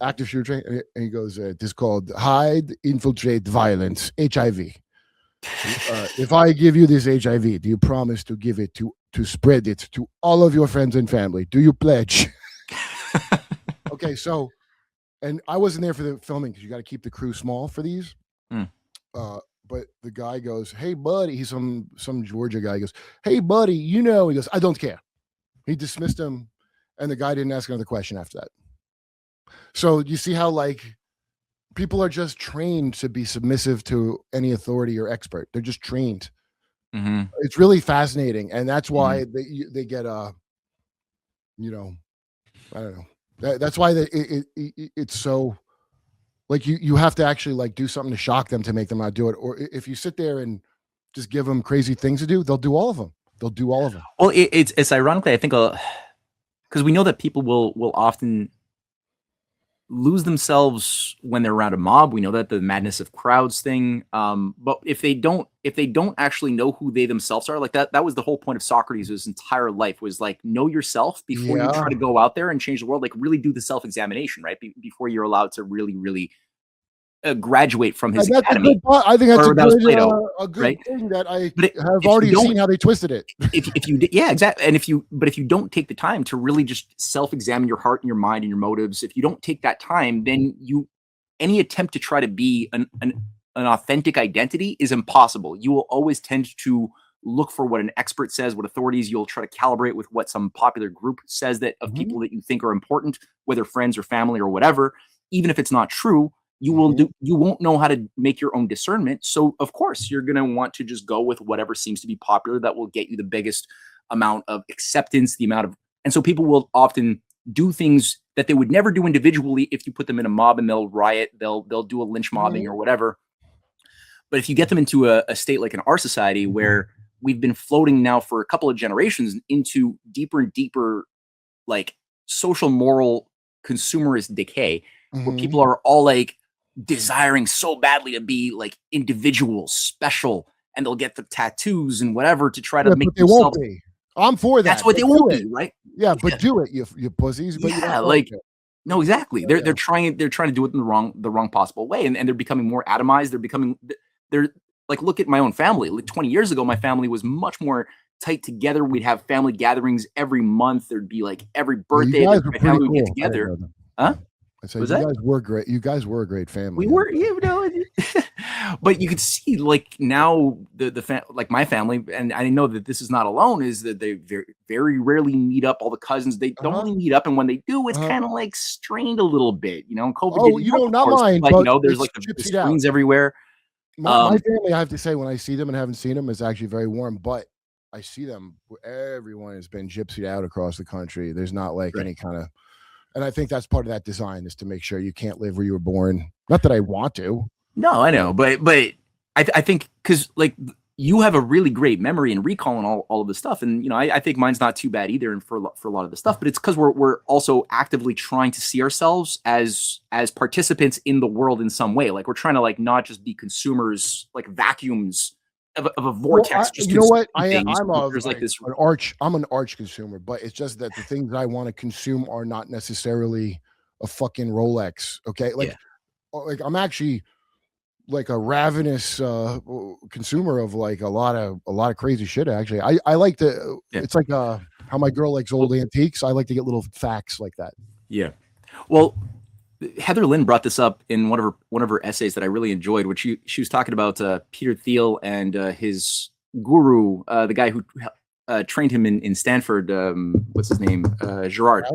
active shooter training. And he goes, this is called hide, infiltrate, violence, HIV. If I give you this HIV, do you promise to give it to spread it to all of your friends and family? Do you pledge? Okay, so, and I wasn't there for the filming because you got to keep the crew small for these. But the guy goes, hey, buddy, he's some Georgia guy. He goes, hey, buddy, you know, he goes, I don't care. He dismissed him, and the guy didn't ask another question after that. So you see how, like, people are just trained to be submissive to any authority or expert. They're just trained. It's really fascinating, and that's why they get you know, I don't know. That's why it's so. Like you have to actually like do something to shock them to make them not do it. Or if you sit there and just give them crazy things to do, they'll do all of them. Well, it's ironically, I think, because we know that people will often lose themselves when they're around a mob. We know that the madness of crowds thing. But if they don't if they don't actually know who they themselves are, like that was the whole point of Socrates' his entire life, was like, know yourself before you try to go out there and change the world. Like, really do the self-examination, right? Before you're allowed to really graduate from his academy. I think that's a good right? thing that I have already seen how they twisted it. if you yeah, exactly. And if you don't take the time to really just self-examine your heart and your mind and your motives, if you don't take that time, then any attempt to try to be an authentic identity is impossible. You will always tend to look for what an expert says, what authorities. You'll try to calibrate with what some popular group says that of people that you think are important, whether friends or family or whatever. Even if it's not true, you won't know how to make your own discernment. So of course you're going to want to just go with whatever seems to be popular that will get you the biggest amount of acceptance, and so people will often do things that they would never do individually if you put them in a mob and they'll riot, they'll do a lynch mobbing or whatever. But if you get them into a state like in our society where we've been floating now for a couple of generations into deeper and deeper, like social moral consumerist decay, where people are all like desiring so badly to be like individuals, special, and they'll get the tattoos and whatever to try to make themselves. Won't be. I'm for that. That's what they won't be, right? Yeah, but do it, you pussies. But no, exactly. They're trying to do it in the wrong possible way, and they're becoming more atomized. They're like, look at my own family. Like 20 years ago, my family was much more tight together. We'd have family gatherings every month. There'd be like every birthday my family would get together. Huh? I said, you guys were great. You guys were a great family. We were, but you could see like now like my family, and I know that this is not alone, is that they very, very rarely meet up. All the cousins, they don't really meet up, and when they do, it's kind of like strained a little bit. And COVID. Not mine. Like, there's like the screens everywhere. My family, I have to say, when I see them and haven't seen them, is actually very warm. But I see them. Everyone has been gypsied out across the country. There's not like any kind of. And I think that's part of that design, is to make sure you can't live where you were born. Not that I want to. No, I know, but I think because like you have a really great memory and recall and all of the stuff, and I think mine's not too bad either, and for a lot of the stuff. But it's because we're also actively trying to see ourselves as participants in the world in some way. Like we're trying to like not just be consumers, like vacuums of a vortex. You know what? I'm an arch consumer, but it's just that the things that I want to consume are not necessarily a fucking Rolex. Okay, like I'm actually like a ravenous consumer of like a lot of crazy shit. Actually, I like to. It's like how my girl likes old antiques. I like to get little facts like that. Yeah. Well, Heather Lynn brought this up in one of her essays that I really enjoyed, which she was talking about Peter Thiel and his guru, the guy who trained him in Stanford. What's his name? Girard.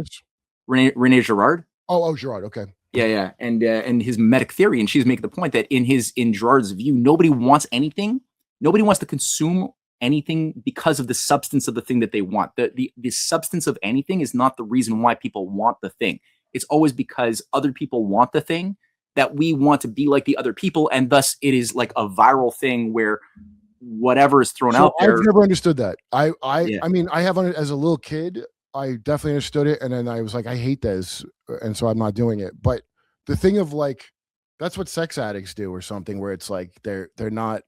Rene Girard. Oh, Girard. Okay. Yeah, and his metic theory, and she's making the point that in Girard's view, nobody wants anything. Nobody wants to consume anything because of the substance of the thing that they want. The substance of anything is not the reason why people want the thing. It's always because other people want the thing, that we want to be like the other people, and thus it is like a viral thing where whatever is thrown out there. I've never understood that. I mean, I have as a little kid. I definitely understood it, and then I was like, I hate this, and so I'm not doing it. But the thing of like, that's what sex addicts do, or something, where it's like they're not,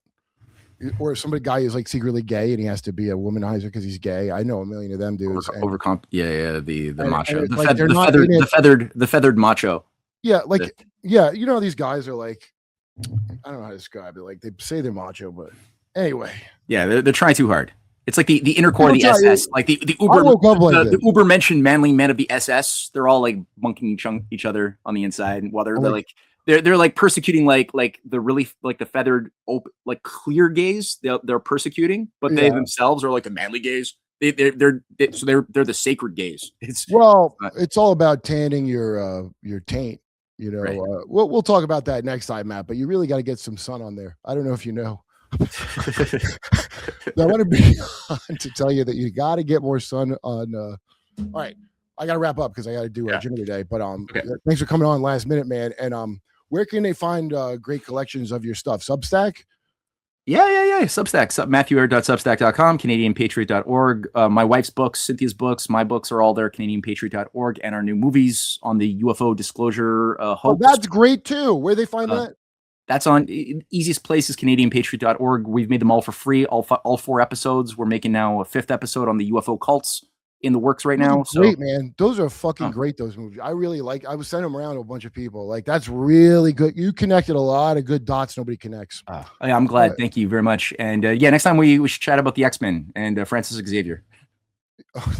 or guy is like secretly gay and he has to be a womanizer because he's gay. I know a million of them dudes. The macho, the feathered macho. Yeah, like these guys are like, I don't know how to describe it. Like they say they're macho, but anyway. Yeah, they're trying too hard. It's like the inner core of the SS, like the uber mentioned manly men of the SS. They're all like bunking each other on the inside, while they're like persecuting like the really like the feathered like clear gays. They're persecuting, but they themselves are like the manly gays. They're the sacred gays. It's all about tanning your taint. Right. We'll talk about that next time, Matt. But you really got to get some sun on there. I don't know if you know. I want to be on to tell you that you got to get more sun on. All right, I got to wrap up because I got to do gym today. But thanks for coming on last minute, man. And where can they find great collections of your stuff? Substack? Yeah. Substack. MatthewAir.substack.com, CanadianPatriot.org. My wife's books, Cynthia's books, my books are all there, CanadianPatriot.org, and our new movies on the UFO disclosure hoax. Oh, that's great too. Where they find that? That's on easiest place is CanadianPatriot.org. We've made them all for free, all 4 episodes. We're making now a 5th episode on the UFO cults in the works right now. Great, man. Those are fucking great, those movies. I really like. I was sending them around to a bunch of people. Like, that's really good. You connected a lot of good dots nobody connects. I'm glad. Thank you very much. And yeah, next time we should chat about the X-Men and Francis Xavier.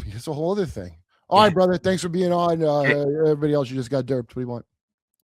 It's a whole other thing. All right, brother. Thanks for being on. Everybody else, you just got derped. What do you want?